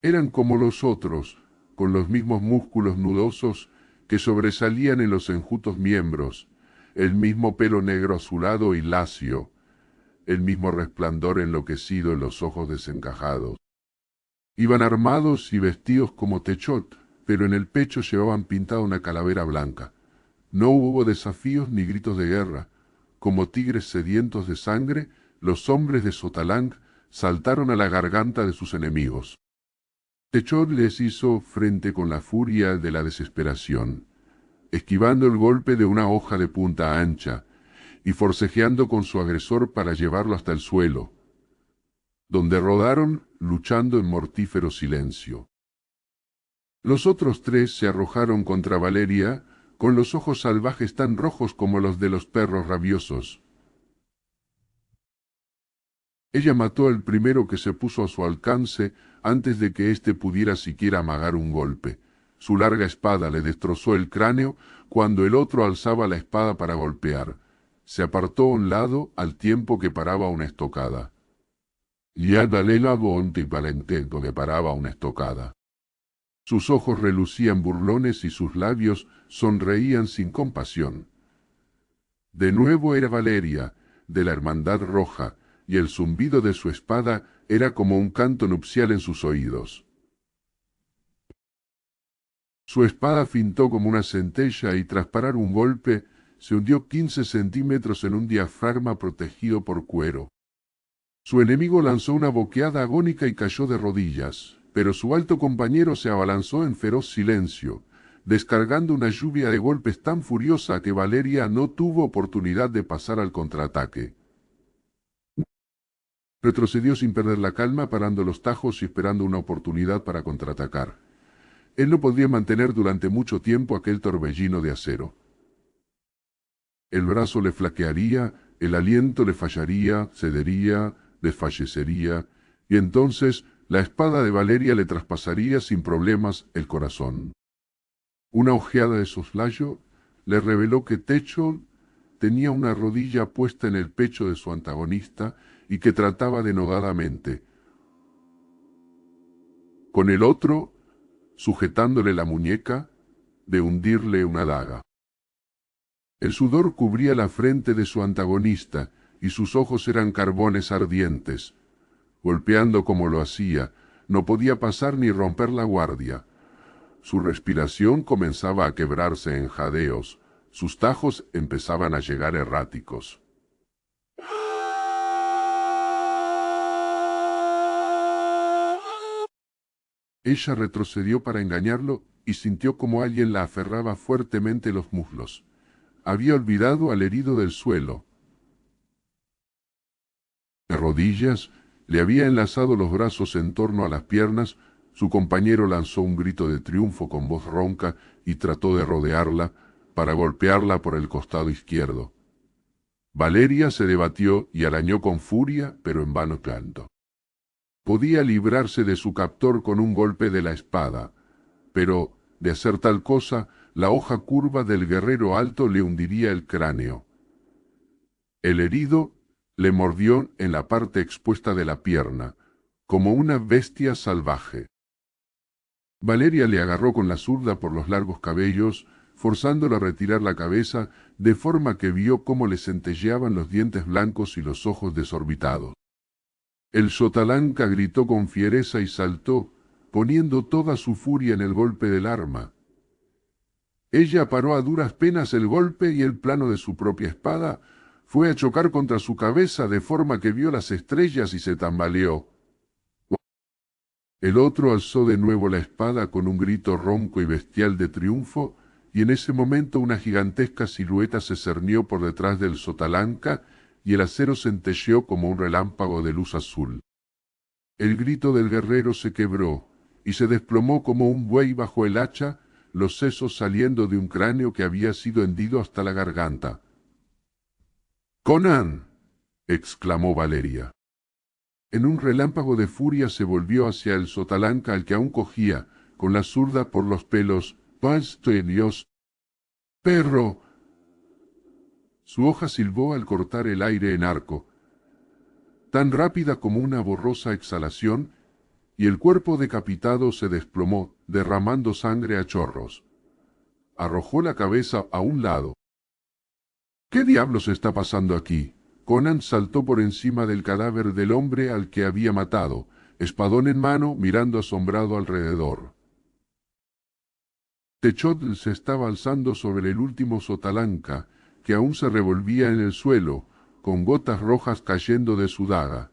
Eran como los otros, con los mismos músculos nudosos que sobresalían en los enjutos miembros, el mismo pelo negro azulado y lacio, el mismo resplandor enloquecido en los ojos desencajados. Iban armados y vestidos como Techot, pero en el pecho llevaban pintada una calavera blanca. No hubo desafíos ni gritos de guerra. Como tigres sedientos de sangre, los hombres de Xotalanc saltaron a la garganta de sus enemigos. Techot les hizo frente con la furia de la desesperación, esquivando el golpe de una hoja de punta ancha y forcejeando con su agresor para llevarlo hasta el suelo, donde rodaron luchando en mortífero silencio. Los otros 3 se arrojaron contra Valeria con los ojos salvajes tan rojos como los de los perros rabiosos. Ella mató al primero que se puso a su alcance antes de que éste pudiera siquiera amagar un golpe. Su larga espada le destrozó el cráneo cuando el otro alzaba la espada para golpear. Se apartó a un lado al tiempo que paraba una estocada. Ya dale la bonte y valentento que paraba una estocada. Sus ojos relucían burlones y sus labios sonreían sin compasión. De nuevo era Valeria, de la Hermandad Roja, y el zumbido de su espada era como un canto nupcial en sus oídos. Su espada fintó como una centella y tras parar un golpe, se hundió 15 centímetros en un diafragma protegido por cuero. Su enemigo lanzó una boqueada agónica y cayó de rodillas, pero su alto compañero se abalanzó en feroz silencio, descargando una lluvia de golpes tan furiosa que Valeria no tuvo oportunidad de pasar al contraataque. Retrocedió sin perder la calma, parando los tajos y esperando una oportunidad para contraatacar. Él no podría mantener durante mucho tiempo aquel torbellino de acero. El brazo le flaquearía, el aliento le fallaría, cedería, desfallecería, y entonces la espada de Valeria le traspasaría sin problemas el corazón. Una ojeada de soslayo le reveló que Techot tenía una rodilla puesta en el pecho de su antagonista y que trataba denodadamente, con el otro, sujetándole la muñeca, de hundirle una daga. El sudor cubría la frente de su antagonista y sus ojos eran carbones ardientes. Golpeando como lo hacía, no podía pasar ni romper la guardia. Su respiración comenzaba a quebrarse en jadeos, sus tajos empezaban a llegar erráticos. Ella retrocedió para engañarlo y sintió como alguien la aferraba fuertemente los muslos. Había olvidado al herido del suelo. De rodillas, le había enlazado los brazos en torno a las piernas. Su compañero lanzó un grito de triunfo con voz ronca y trató de rodearla para golpearla por el costado izquierdo. Valeria se debatió y arañó con furia, pero en vano tanto. Podía librarse de su captor con un golpe de la espada, pero, de hacer tal cosa, la hoja curva del guerrero alto le hundiría el cráneo. El herido le mordió en la parte expuesta de la pierna, como una bestia salvaje. Valeria le agarró con la zurda por los largos cabellos, forzándolo a retirar la cabeza, de forma que vio cómo le centelleaban los dientes blancos y los ojos desorbitados. El Xotalanca gritó con fiereza y saltó, poniendo toda su furia en el golpe del arma. Ella paró a duras penas el golpe y el plano de su propia espada fue a chocar contra su cabeza de forma que vio las estrellas y se tambaleó. El otro alzó de nuevo la espada con un grito ronco y bestial de triunfo, y en ese momento una gigantesca silueta se cernió por detrás del sotalanca y el acero centelleó como un relámpago de luz azul. El grito del guerrero se quebró y se desplomó como un buey bajo el hacha, los sesos saliendo de un cráneo que había sido hendido hasta la garganta. —¡Conan! —exclamó Valeria. En un relámpago de furia se volvió hacia el sotalanca al que aún cogía, con la zurda por los pelos. —¡Basta, Dios! ¡Perro! Su hoja silbó al cortar el aire en arco, tan rápida como una borrosa exhalación, y el cuerpo decapitado se desplomó, derramando sangre a chorros. Arrojó la cabeza a un lado. —¿Qué diablos está pasando aquí? Conan saltó por encima del cadáver del hombre al que había matado, espadón en mano, mirando asombrado alrededor. Techotl se estaba alzando sobre el último sotalanca, que aún se revolvía en el suelo, con gotas rojas cayendo de su daga.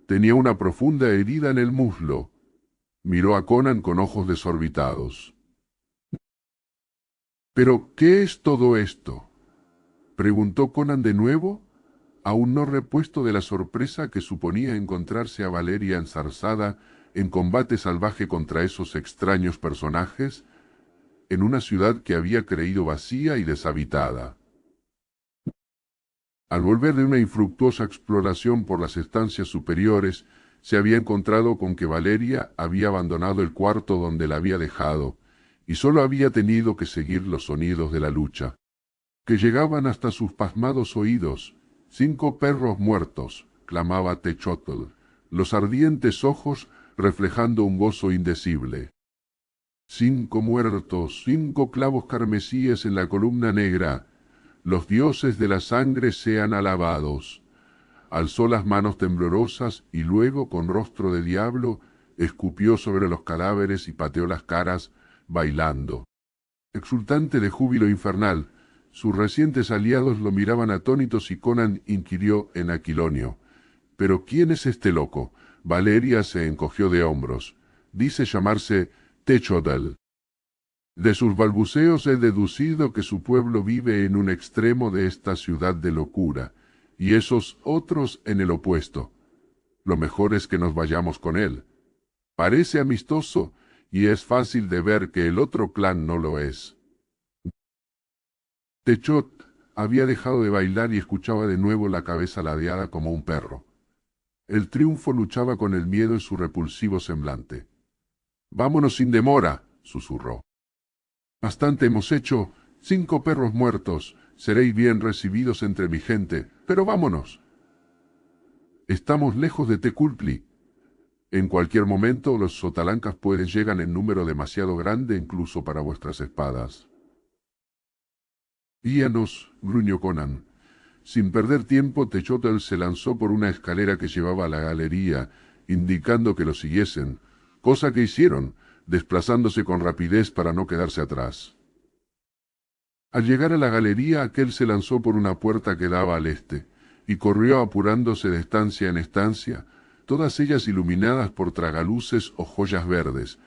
Tenía una profunda herida en el muslo. Miró a Conan con ojos desorbitados. —¿Pero qué es todo esto? —preguntó Conan de nuevo, aún no repuesto de la sorpresa que suponía encontrarse a Valeria enzarzada en combate salvaje contra esos extraños personajes, en una ciudad que había creído vacía y deshabitada. Al volver de una infructuosa exploración por las estancias superiores, se había encontrado con que Valeria había abandonado el cuarto donde la había dejado, y sólo había tenido que seguir los sonidos de la lucha, que llegaban hasta sus pasmados oídos. —¡5 perros muertos! —clamaba Techotl, los ardientes ojos reflejando un gozo indecible. 5 muertos, 5 clavos carmesíes en la columna negra. Los dioses de la sangre sean alabados. Alzó las manos temblorosas y luego, con rostro de diablo, escupió sobre los cadáveres y pateó las caras, bailando. Exultante de júbilo infernal, sus recientes aliados lo miraban atónitos y Conan inquirió en Aquilonio: —¿Pero quién es este loco? Valeria se encogió de hombros. —Dice llamarse Techotl. De sus balbuceos he deducido que su pueblo vive en un extremo de esta ciudad de locura, y esos otros en el opuesto. Lo mejor es que nos vayamos con él. Parece amistoso, y es fácil de ver que el otro clan no lo es. Techotl había dejado de bailar y escuchaba de nuevo la cabeza ladeada como un perro. El triunfo luchaba con el miedo en su repulsivo semblante. —Vámonos sin demora —susurró. Bastante hemos hecho, 5 perros muertos, seréis bien recibidos entre mi gente, pero vámonos. Estamos lejos de Tecuhltli. En cualquier momento los sotalancas pueden llegar en número demasiado grande incluso para vuestras espadas. Guíanos, gruñó Conan. Sin perder tiempo, Techotl se lanzó por una escalera que llevaba a la galería, indicando que lo siguiesen, cosa que hicieron, desplazándose con rapidez para no quedarse atrás. Al llegar a la galería, aquel se lanzó por una puerta que daba al este, y corrió apurándose de estancia en estancia, todas ellas iluminadas por tragaluces o joyas verdes.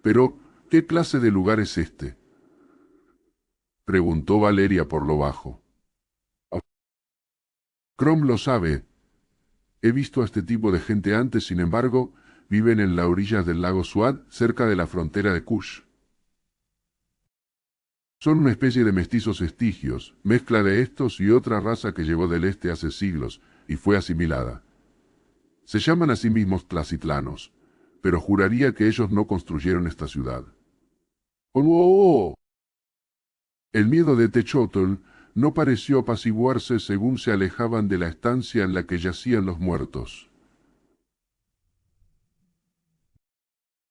—¿Pero qué clase de lugar es este? —preguntó Valeria por lo bajo. —Crom lo sabe. He visto a este tipo de gente antes, sin embargo, viven en las orillas del lago Suad, cerca de la frontera de Kush. Son una especie de mestizos estigios, mezcla de estos y otra raza que llegó del este hace siglos y fue asimilada. Se llaman a sí mismos tlasitlanos, pero juraría que ellos no construyeron esta ciudad. ¡Oh! El miedo de Techotl no pareció apaciguarse según se alejaban de la estancia en la que yacían los muertos.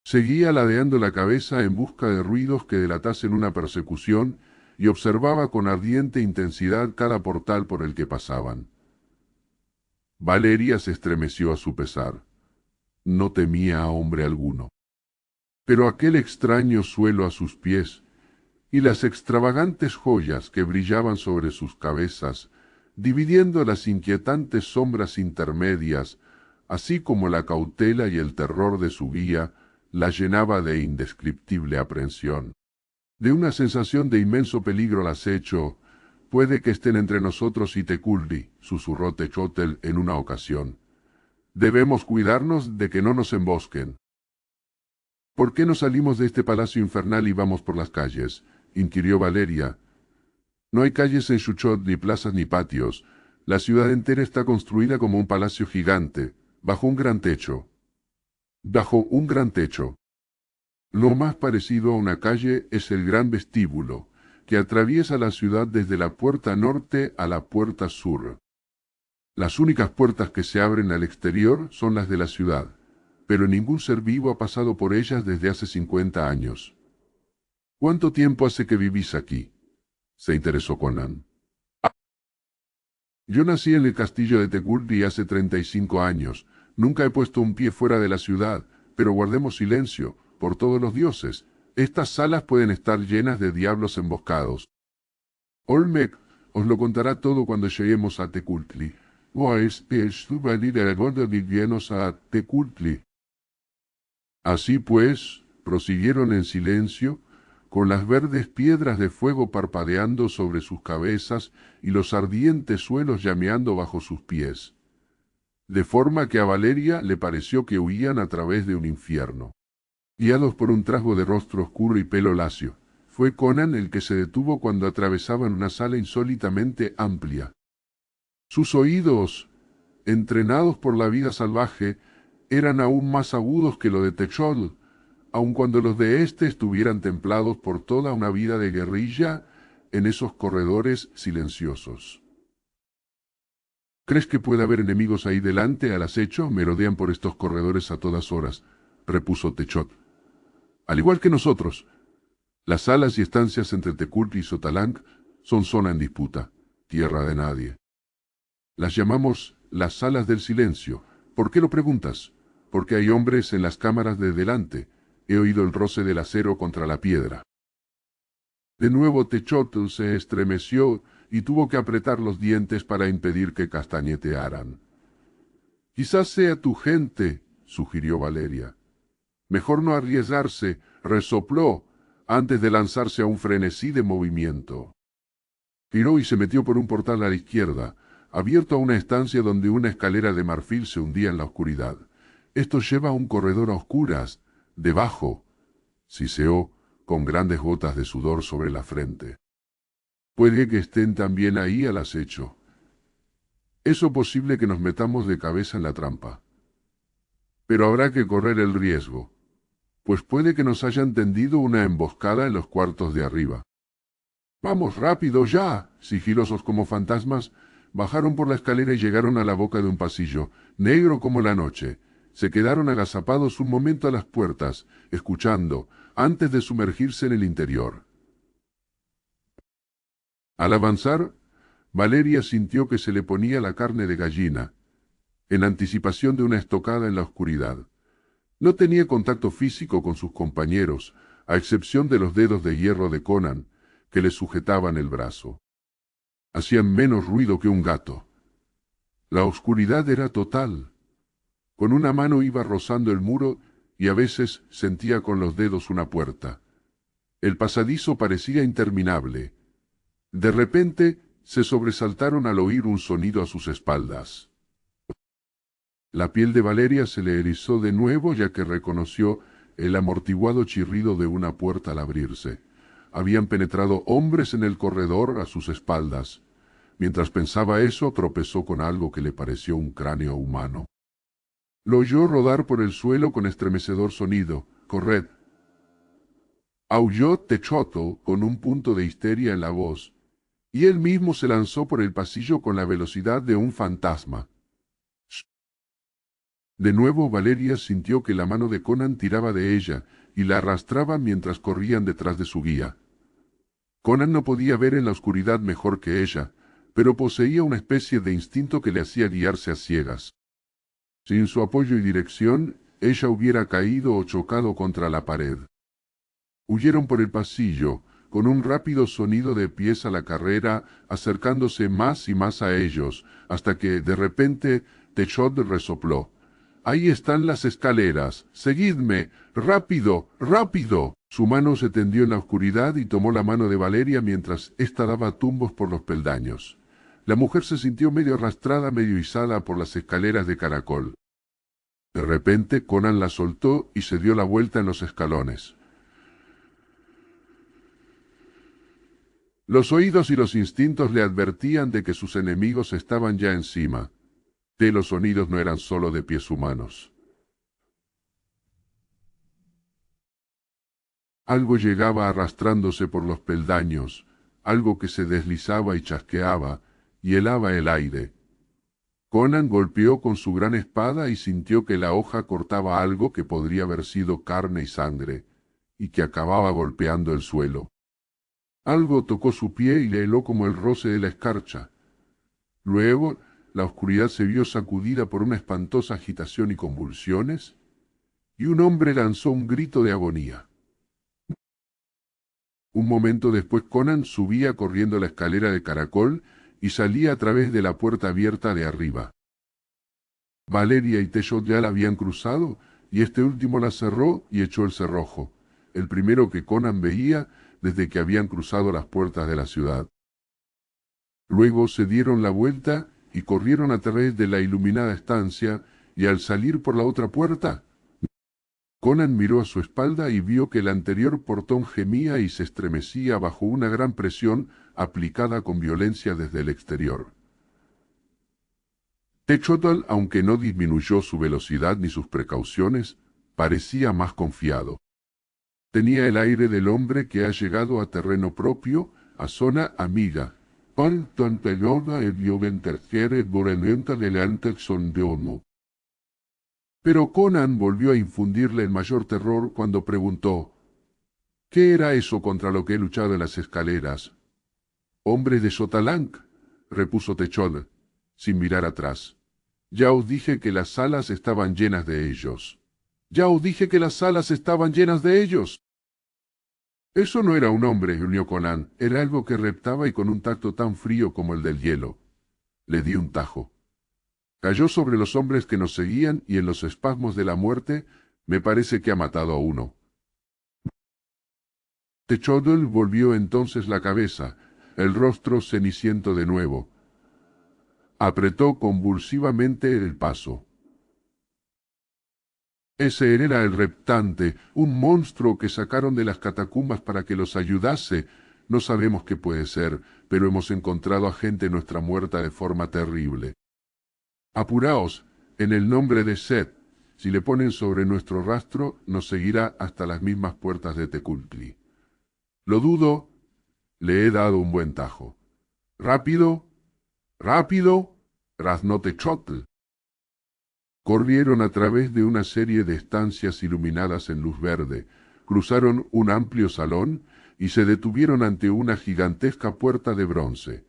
Seguía ladeando la cabeza en busca de ruidos que delatasen una persecución y observaba con ardiente intensidad cada portal por el que pasaban. Valeria se estremeció a su pesar. No temía a hombre alguno. Pero aquel extraño suelo a sus pies, y las extravagantes joyas que brillaban sobre sus cabezas, dividiendo las inquietantes sombras intermedias, así como la cautela y el terror de su guía, la llenaba de indescriptible aprensión. De una sensación de inmenso peligro al acecho. Puede que estén entre nosotros y Teculli, susurró Techotl en una ocasión. Debemos cuidarnos de que no nos embosquen. ¿Por qué no salimos de este palacio infernal y vamos por las calles? Inquirió Valeria. No hay calles en Chuchot, ni plazas ni patios. La ciudad entera está construida como un palacio gigante, bajo un gran techo. Bajo un gran techo. Lo más parecido a una calle es el gran vestíbulo, que atraviesa la ciudad desde la puerta norte a la puerta sur. Las únicas puertas que se abren al exterior son las de la ciudad, pero ningún ser vivo ha pasado por ellas desde hace 50 años. ¿Cuánto tiempo hace que vivís aquí?, se interesó Conan. Yo nací en el castillo de Teculli hace 35 años. Nunca he puesto un pie fuera de la ciudad, pero guardemos silencio, por todos los dioses. Estas salas pueden estar llenas de diablos emboscados. Olmec os lo contará todo cuando lleguemos a Teculli. A Teculli. Así pues, prosiguieron en silencio, con las verdes piedras de fuego parpadeando sobre sus cabezas y los ardientes suelos llameando bajo sus pies. De forma que a Valeria le pareció que huían a través de un infierno. Guiados por un trasgo de rostro oscuro y pelo lacio, fue Conan el que se detuvo cuando atravesaban una sala insólitamente amplia. Sus oídos, entrenados por la vida salvaje, eran aún más agudos que lo de Techotl, aun cuando los de éste estuvieran templados por toda una vida de guerrilla en esos corredores silenciosos. ¿Crees que puede haber enemigos ahí delante al acecho? Merodean por estos corredores a todas horas, repuso Techotl. Al igual que nosotros. Las salas y estancias entre Teculli y Sotalanc son zona en disputa, tierra de nadie. Las llamamos las salas del silencio. ¿Por qué lo preguntas? Porque hay hombres en las cámaras de delante. He oído el roce del acero contra la piedra. De nuevo Techotl se estremeció y tuvo que apretar los dientes para impedir que castañetearan. Quizás sea tu gente, sugirió Valeria. Mejor no arriesgarse, resopló, antes de lanzarse a un frenesí de movimiento. Giró y se metió por un portal a la izquierda, abierto a una estancia donde una escalera de marfil se hundía en la oscuridad. Esto lleva a un corredor a oscuras. Debajo, siseó, con grandes gotas de sudor sobre la frente. Puede que estén también ahí al acecho. Es posible que nos metamos de cabeza en la trampa. Pero habrá que correr el riesgo, pues puede que nos hayan tendido una emboscada en los cuartos de arriba. ¡Vamos rápido ya! Sigilosos como fantasmas, bajaron por la escalera y llegaron a la boca de un pasillo, negro como la noche. Se quedaron agazapados un momento a las puertas, escuchando, antes de sumergirse en el interior. Al avanzar, Valeria sintió que se le ponía la carne de gallina, en anticipación de una estocada en la oscuridad. No tenía contacto físico con sus compañeros, a excepción de los dedos de hierro de Conan, que le sujetaban el brazo. Hacían menos ruido que un gato. La oscuridad era total. Con una mano iba rozando el muro y a veces sentía con los dedos una puerta. El pasadizo parecía interminable. De repente se sobresaltaron al oír un sonido a sus espaldas. La piel de Valeria se le erizó de nuevo ya que reconoció el amortiguado chirrido de una puerta al abrirse. Habían penetrado hombres en el corredor a sus espaldas. Mientras pensaba eso, tropezó con algo que le pareció un cráneo humano. Lo oyó rodar por el suelo con estremecedor sonido. «¡Corred!». Aulló Techotl con un punto de histeria en la voz, y él mismo se lanzó por el pasillo con la velocidad de un fantasma. ¡Shh! De nuevo Valeria sintió que la mano de Conan tiraba de ella y la arrastraba mientras corrían detrás de su guía. Conan no podía ver en la oscuridad mejor que ella, pero poseía una especie de instinto que le hacía guiarse a ciegas. Sin su apoyo y dirección, ella hubiera caído o chocado contra la pared. Huyeron por el pasillo, con un rápido sonido de pies a la carrera, acercándose más y más a ellos, hasta que, de repente, Techot resopló. «¡Ahí están las escaleras! ¡Seguidme! ¡Rápido! ¡Rápido!». Su mano se tendió en la oscuridad y tomó la mano de Valeria mientras ésta daba tumbos por los peldaños. La mujer se sintió medio arrastrada, medio izada por las escaleras de caracol. De repente, Conan la soltó y se dio la vuelta en los escalones. Los oídos y los instintos le advertían de que sus enemigos estaban ya encima. Los sonidos no eran solo de pies humanos. Algo llegaba arrastrándose por los peldaños, algo que se deslizaba y chasqueaba, y helaba el aire. Conan golpeó con su gran espada y sintió que la hoja cortaba algo que podría haber sido carne y sangre, y que acababa golpeando el suelo. Algo tocó su pie y le heló como el roce de la escarcha. Luego, la oscuridad se vio sacudida por una espantosa agitación y convulsiones, y un hombre lanzó un grito de agonía. Un momento después Conan subía corriendo la escalera de caracol y salía a través de la puerta abierta de arriba. Valeria y Techot ya la habían cruzado, y este último la cerró y echó el cerrojo, el primero que Conan veía desde que habían cruzado las puertas de la ciudad. Luego se dieron la vuelta y corrieron a través de la iluminada estancia, y al salir por la otra puerta, Conan miró a su espalda y vio que el anterior portón gemía y se estremecía bajo una gran presión aplicada con violencia desde el exterior. Techotl, aunque no disminuyó su velocidad ni sus precauciones, parecía más confiado. Tenía el aire del hombre que ha llegado a terreno propio, a zona amiga. Pero Conan volvió a infundirle el mayor terror cuando preguntó: «¿Qué era eso contra lo que he luchado en las escaleras?». «Hombres de Xotalanc», repuso Techotl, sin mirar atrás. «Ya os dije que las salas estaban llenas de ellos». «Ya os dije que las salas estaban llenas de ellos». «Eso no era un hombre», gruñó Conan, «era algo que reptaba y con un tacto tan frío como el del hielo». Le di un tajo. Cayó sobre los hombres que nos seguían y en los espasmos de la muerte me parece que ha matado a uno. Techotl volvió entonces la cabeza, el rostro ceniciento de nuevo. Apretó convulsivamente el paso. Ese era el reptante, un monstruo que sacaron de las catacumbas para que los ayudase. No sabemos qué puede ser, pero hemos encontrado a gente nuestra muerta de forma terrible. Apuraos, en el nombre de Set. Si le ponen sobre nuestro rastro, nos seguirá hasta las mismas puertas de Tecuhtli. Lo dudo, le he dado un buen tajo. ¡Rápido! ¡Rápido!, graznó Techotl. Corrieron a través de una serie de estancias iluminadas en luz verde, cruzaron un amplio salón y se detuvieron ante una gigantesca puerta de bronce.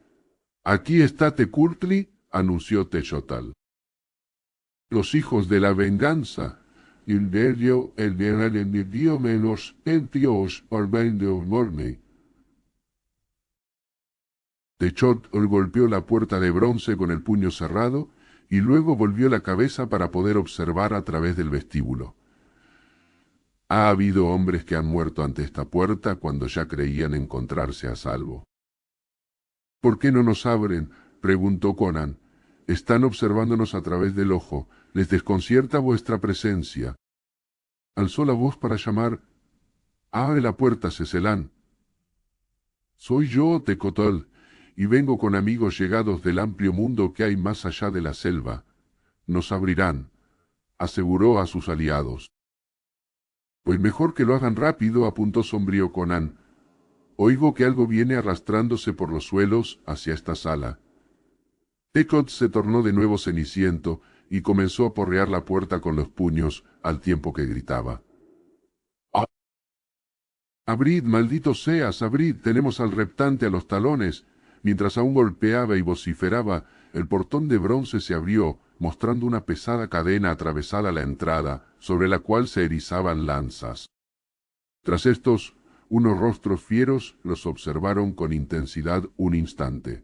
«Aquí está Tecuhtli», anunció Techotl. «Los hijos de la venganza». Techotl golpeó la puerta de bronce con el puño cerrado y luego volvió la cabeza para poder observar a través del vestíbulo. Ha habido hombres que han muerto ante esta puerta cuando ya creían encontrarse a salvo. «¿Por qué no nos abren?», preguntó Conan. «Están observándonos a través del ojo. Les desconcierta vuestra presencia». Alzó la voz para llamar: «Abre la puerta, Cecelán». «Soy yo, Tecotl, y vengo con amigos llegados del amplio mundo que hay más allá de la selva. Nos abrirán», aseguró a sus aliados. «Pues mejor que lo hagan rápido», apuntó sombrío Conan. «Oigo que algo viene arrastrándose por los suelos hacia esta sala». Techotl se tornó de nuevo ceniciento y comenzó a porrear la puerta con los puños, al tiempo que gritaba: «¡Ah! ¡Abrid, malditos seas, abrid! Tenemos al reptante a los talones». Mientras aún golpeaba y vociferaba, el portón de bronce se abrió, mostrando una pesada cadena atravesada a la entrada, sobre la cual se erizaban lanzas. Tras estos, unos rostros fieros los observaron con intensidad un instante.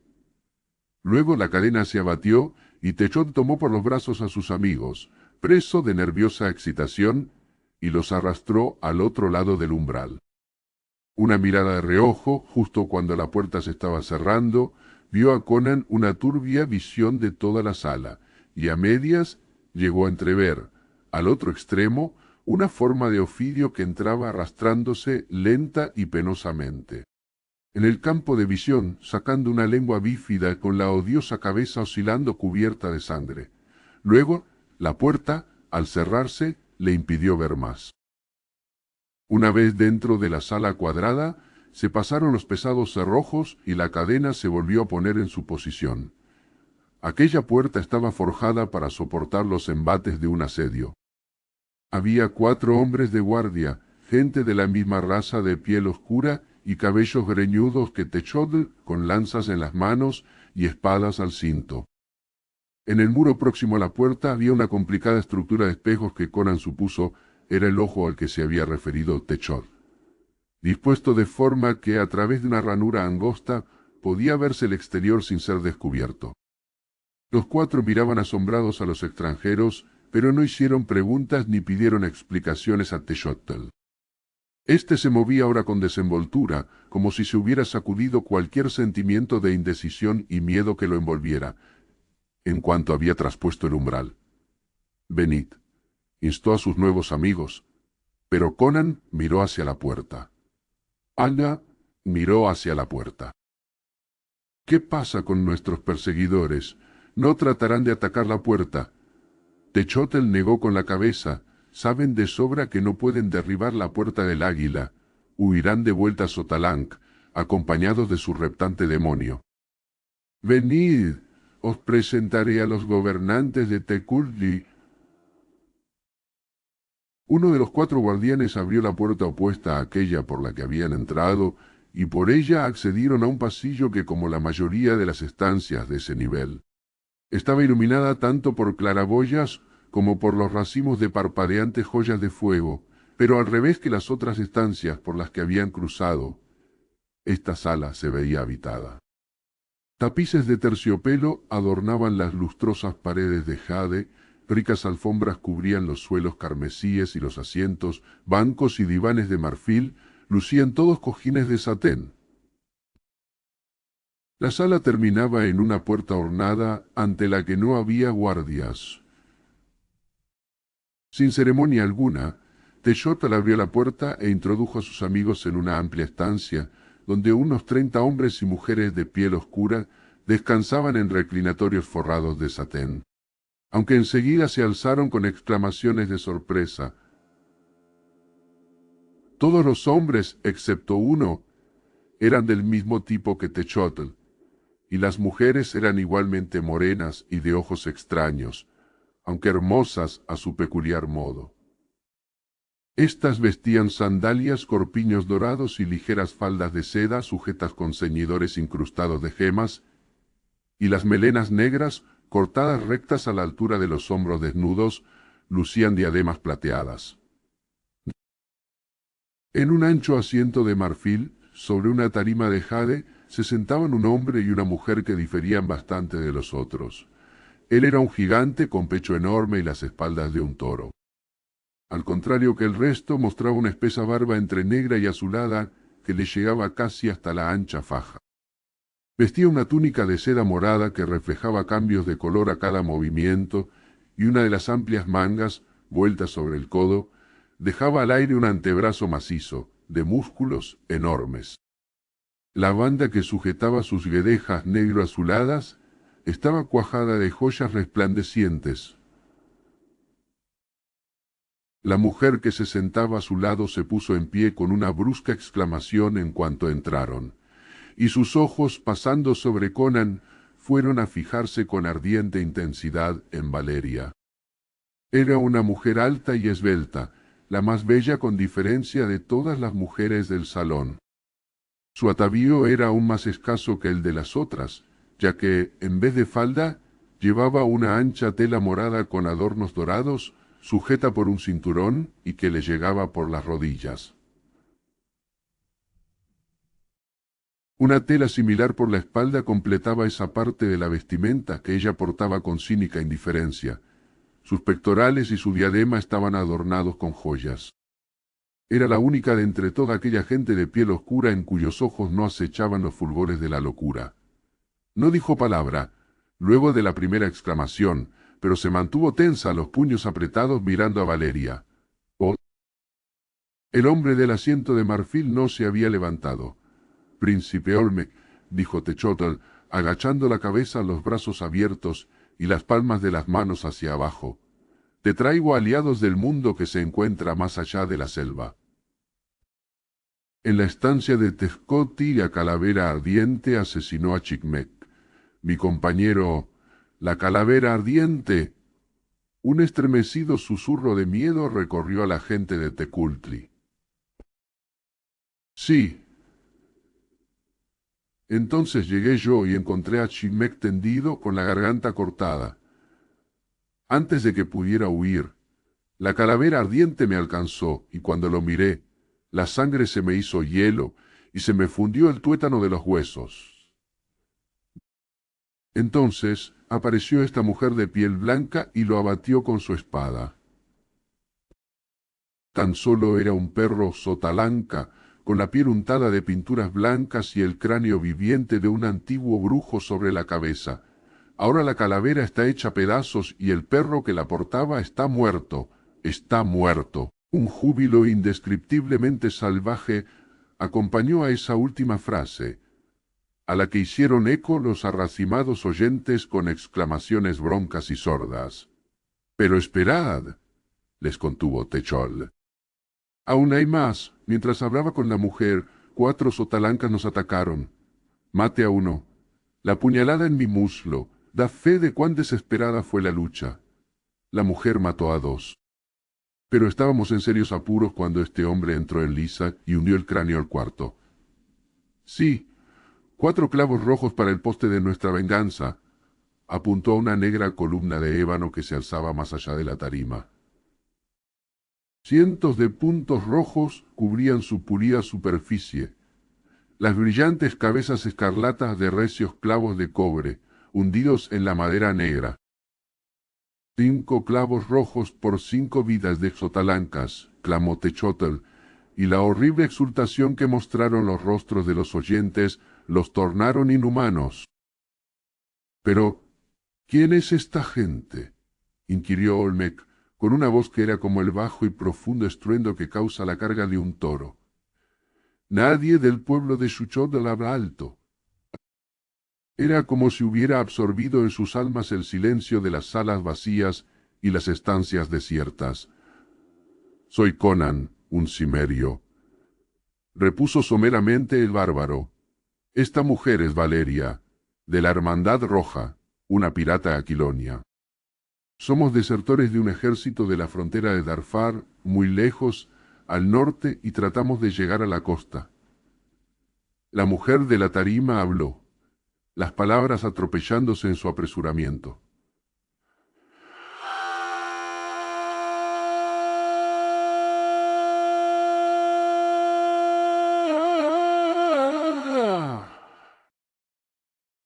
Luego la cadena se abatió y Techot tomó por los brazos a sus amigos, preso de nerviosa excitación, y los arrastró al otro lado del umbral. Una mirada de reojo, justo cuando la puerta se estaba cerrando, vio a Conan una turbia visión de toda la sala, y a medias llegó a entrever, al otro extremo, una forma de Ofidio que entraba arrastrándose lenta y penosamente. En el campo de visión, sacando una lengua bífida con la odiosa cabeza oscilando cubierta de sangre. Luego, la puerta, al cerrarse, le impidió ver más. Una vez dentro de la sala cuadrada, se pasaron los pesados cerrojos y la cadena se volvió a poner en su posición. Aquella puerta estaba forjada para soportar los embates de un asedio. Había 4 hombres de guardia, gente de la misma raza de piel oscura y cabellos greñudos que Techot, con lanzas en las manos y espadas al cinto. En el muro próximo a la puerta había una complicada estructura de espejos que Conan supuso era el ojo al que se había referido Techot, dispuesto de forma que a través de una ranura angosta podía verse el exterior sin ser descubierto. Los 4 miraban asombrados a los extranjeros, pero no hicieron preguntas ni pidieron explicaciones a Techot. Este se movía ahora con desenvoltura, como si se hubiera sacudido cualquier sentimiento de indecisión y miedo que lo envolviera, en cuanto había traspuesto el umbral. «Venid», instó a sus nuevos amigos, pero Conan miró hacia la puerta. Anna miró hacia la puerta. «¿Qué pasa con nuestros perseguidores? No tratarán de atacar la puerta». Techot negó con la cabeza. «Saben de sobra que no pueden derribar la puerta del águila. Huirán de vuelta a Sotalanc, acompañados de su reptante demonio. Venid, os presentaré a los gobernantes de Tecuhltli». Uno de los 4 guardianes abrió la puerta opuesta a aquella por la que habían entrado, y por ella accedieron a un pasillo que, como la mayoría de las estancias de ese nivel, estaba iluminada tanto por claraboyas como por los racimos de parpadeantes joyas de fuego, pero al revés que las otras estancias por las que habían cruzado, esta sala se veía habitada. Tapices de terciopelo adornaban las lustrosas paredes de jade, ricas alfombras cubrían los suelos carmesíes y los asientos, bancos y divanes de marfil, lucían todos cojines de satén. La sala terminaba en una puerta ornada ante la que no había guardias. Sin ceremonia alguna, Techot abrió la puerta e introdujo a sus amigos en una amplia estancia, donde unos 30 hombres y mujeres de piel oscura descansaban en reclinatorios forrados de satén, aunque enseguida se alzaron con exclamaciones de sorpresa. Todos los hombres, excepto uno, eran del mismo tipo que Techot, y las mujeres eran igualmente morenas y de ojos extraños, aunque hermosas a su peculiar modo. Estas vestían sandalias, corpiños dorados y ligeras faldas de seda sujetas con ceñidores incrustados de gemas, y las melenas negras, cortadas rectas a la altura de los hombros desnudos, lucían diademas plateadas. En un ancho asiento de marfil, sobre una tarima de jade, se sentaban un hombre y una mujer que diferían bastante de los otros. Él era un gigante con pecho enorme y las espaldas de un toro. Al contrario que el resto, mostraba una espesa barba entre negra y azulada que le llegaba casi hasta la ancha faja. Vestía una túnica de seda morada que reflejaba cambios de color a cada movimiento, y una de las amplias mangas, vuelta sobre el codo, dejaba al aire un antebrazo macizo, de músculos enormes. La banda que sujetaba sus guedejas negro-azuladas estaba cuajada de joyas resplandecientes. La mujer que se sentaba a su lado se puso en pie con una brusca exclamación en cuanto entraron, y sus ojos, pasando sobre Conan, fueron a fijarse con ardiente intensidad en Valeria. Era una mujer alta y esbelta, la más bella con diferencia de todas las mujeres del salón. Su atavío era aún más escaso que el de las otras, ya que, en vez de falda, Llevaba una ancha tela morada con adornos dorados, sujeta por un cinturón y que le llegaba por las rodillas. Una tela similar por la espalda completaba esa parte de la vestimenta que ella portaba con cínica indiferencia. Sus pectorales y su diadema estaban adornados con joyas. Era la única de entre toda aquella gente de piel oscura en cuyos ojos no acechaban los fulgores de la locura. No dijo palabra, luego de la primera exclamación, pero se mantuvo tensa, los puños apretados mirando a Valeria. Oh. El hombre del asiento de marfil no se había levantado. «Príncipe Olmec», dijo Techotl, agachando la cabeza, los brazos abiertos y las palmas de las manos hacia abajo. «Te traigo aliados del mundo que se encuentra más allá de la selva». En la estancia de Tezcoti, la calavera ardiente asesinó a Chicmec. Mi compañero, la calavera ardiente. Un estremecido susurro de miedo recorrió a la gente de Tecultli. Sí. Entonces llegué yo y encontré a Chicmec tendido con la garganta cortada. Antes de que pudiera huir, la calavera ardiente me alcanzó y cuando lo miré, la sangre se me hizo hielo y se me fundió el tuétano de los huesos. Entonces apareció esta mujer de piel blanca y lo abatió con su espada. Tan solo era un perro sotalanca, con la piel untada de pinturas blancas y el cráneo viviente de un antiguo brujo sobre la cabeza. Ahora la calavera está hecha pedazos y el perro que la portaba está muerto, está muerto. Un júbilo indescriptiblemente salvaje acompañó a esa última frase, a la que hicieron eco los arracimados oyentes con exclamaciones broncas y sordas. «Pero esperad», les contuvo Techotl. «Aún hay más. Mientras hablaba con la mujer, 4 sotalancas nos atacaron. Mate a uno. La puñalada en mi muslo da fe de cuán desesperada fue la lucha. La mujer mató a 2. Pero estábamos en serios apuros cuando este hombre entró en lisa y hundió el cráneo al cuarto. Sí, 4 clavos rojos para el poste de nuestra venganza. Apuntó a una negra columna de ébano que se alzaba más allá de la tarima. Cientos de puntos rojos cubrían su pulida superficie. Las brillantes cabezas escarlatas de recios clavos de cobre, hundidos en la madera negra. 5 clavos rojos por 5 vidas de sotalancas, clamó Techotl, y la horrible exultación que mostraron los rostros de los oyentes los tornaron inhumanos. «Pero, ¿quién es esta gente?», inquirió Olmec, con una voz que era como el bajo y profundo estruendo que causa la carga de un toro. «Nadie del pueblo de Xuchotl habla alto». Era como si hubiera absorbido en sus almas el silencio de las salas vacías y las estancias desiertas. «Soy Conan, un cimerio», repuso someramente el bárbaro. «Esta mujer es Valeria, de la Hermandad Roja, una pirata aquilonia. Somos desertores de un ejército de la frontera de Darfar, muy lejos, al norte, y tratamos de llegar a la costa». La mujer de la tarima habló, las palabras atropellándose en su apresuramiento.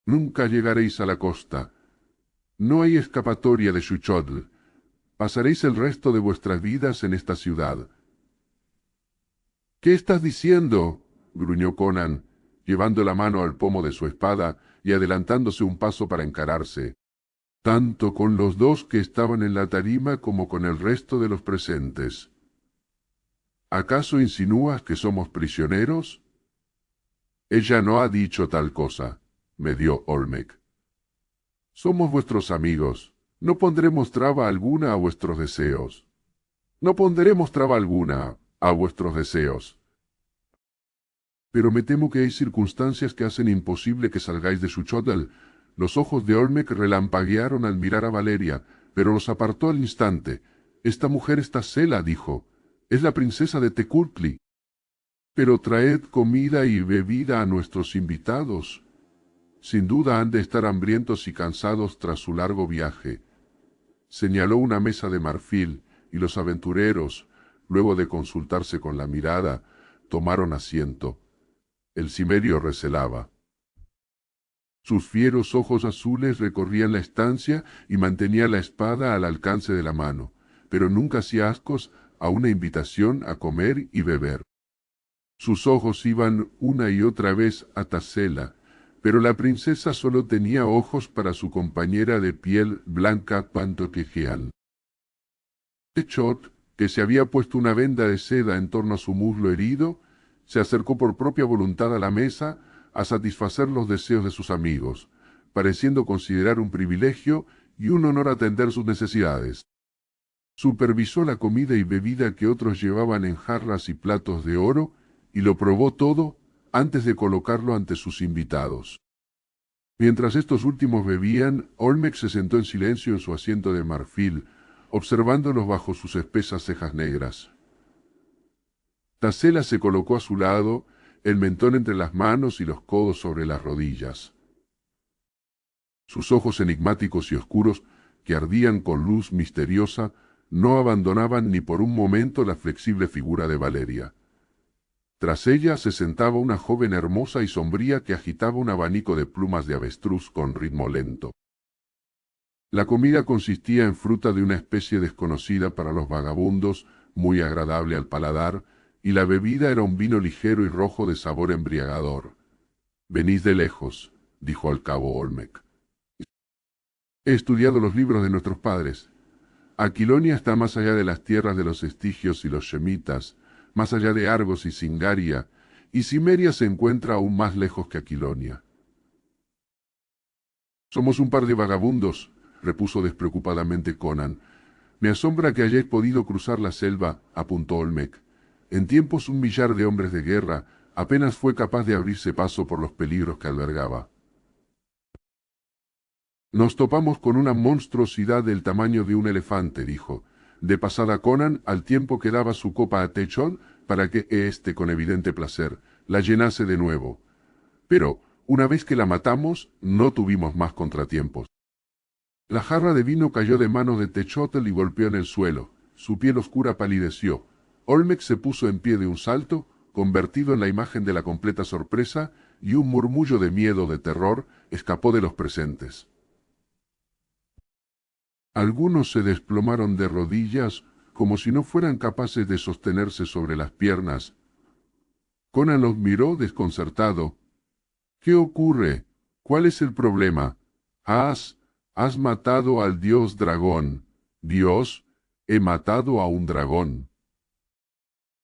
«Nunca llegaréis a la costa. No hay escapatoria de Xuchotl. Pasaréis el resto de vuestras vidas en esta ciudad». «¿Qué estás diciendo?», gruñó Conan, llevando la mano al pomo de su espada y adelantándose un paso para encararse, tanto con los 2 que estaban en la tarima como con el resto de los presentes. «¿Acaso insinúas que somos prisioneros?». «Ella no ha dicho tal cosa», me dio Olmec. «Somos vuestros amigos. No pondremos traba alguna a vuestros deseos. No pondremos traba alguna a vuestros deseos. Pero me temo que hay circunstancias que hacen imposible que salgáis de Xuchotl». Los ojos de Olmec relampaguearon al mirar a Valeria, pero los apartó al instante. «Esta mujer está cela», dijo. «Es la princesa de Tecultli». «Pero traed comida y bebida a nuestros invitados». Sin duda han de estar hambrientos y cansados tras su largo viaje. Señaló una mesa de marfil, y los aventureros, luego de consultarse con la mirada, tomaron asiento. El cimerio recelaba. Sus fieros ojos azules recorrían la estancia y mantenía la espada al alcance de la mano, pero nunca hacía ascos a una invitación a comer y beber. Sus ojos iban una y otra vez a Tassela, pero la princesa solo tenía ojos para su compañera de piel blanca Pantoquejeal. Techot, que se había puesto una venda de seda en torno a su muslo herido, se acercó por propia voluntad a la mesa a satisfacer los deseos de sus amigos, pareciendo considerar un privilegio y un honor atender sus necesidades. Supervisó la comida y bebida que otros llevaban en jarras y platos de oro, y lo probó todo antes de colocarlo ante sus invitados. Mientras estos últimos bebían, Olmec se sentó en silencio en su asiento de marfil, observándolos bajo sus espesas cejas negras. Tassela se colocó a su lado, el mentón entre las manos y los codos sobre las rodillas. Sus ojos enigmáticos y oscuros, que ardían con luz misteriosa, no abandonaban ni por un momento la flexible figura de Valeria. Tras ella se sentaba una joven hermosa y sombría que agitaba un abanico de plumas de avestruz con ritmo lento. La comida consistía en fruta de una especie desconocida para los vagabundos, muy agradable al paladar, y la bebida era un vino ligero y rojo de sabor embriagador. «Venís de lejos», dijo al cabo Olmec. «He estudiado los libros de nuestros padres. Aquilonia está más allá de las tierras de los estigios y los shemitas, más allá de Argos y Singaria, y Cimeria se encuentra aún más lejos que Aquilonia». «Somos un par de vagabundos», repuso despreocupadamente Conan. «Me asombra que hayáis podido cruzar la selva», apuntó Olmec. «En tiempos un millar de hombres de guerra apenas fue capaz de abrirse paso por los peligros que albergaba». «Nos topamos con una monstruosidad del tamaño de un elefante», dijo. De pasada Conan, al tiempo que daba su copa a Techot para que éste, con evidente placer, la llenase de nuevo. Pero, una vez que la matamos, no tuvimos más contratiempos. La jarra de vino cayó de manos de Techotl y golpeó en el suelo. Su piel oscura palideció. Olmec se puso en pie de un salto, convertido en la imagen de la completa sorpresa, y un murmullo de miedo, de terror, escapó de los presentes. Algunos se desplomaron de rodillas, como si no fueran capaces de sostenerse sobre las piernas. Conan los miró desconcertado. «¿Qué ocurre? ¿Cuál es el problema? Has matado al dios dragón». «¿Dios? He matado a un dragón».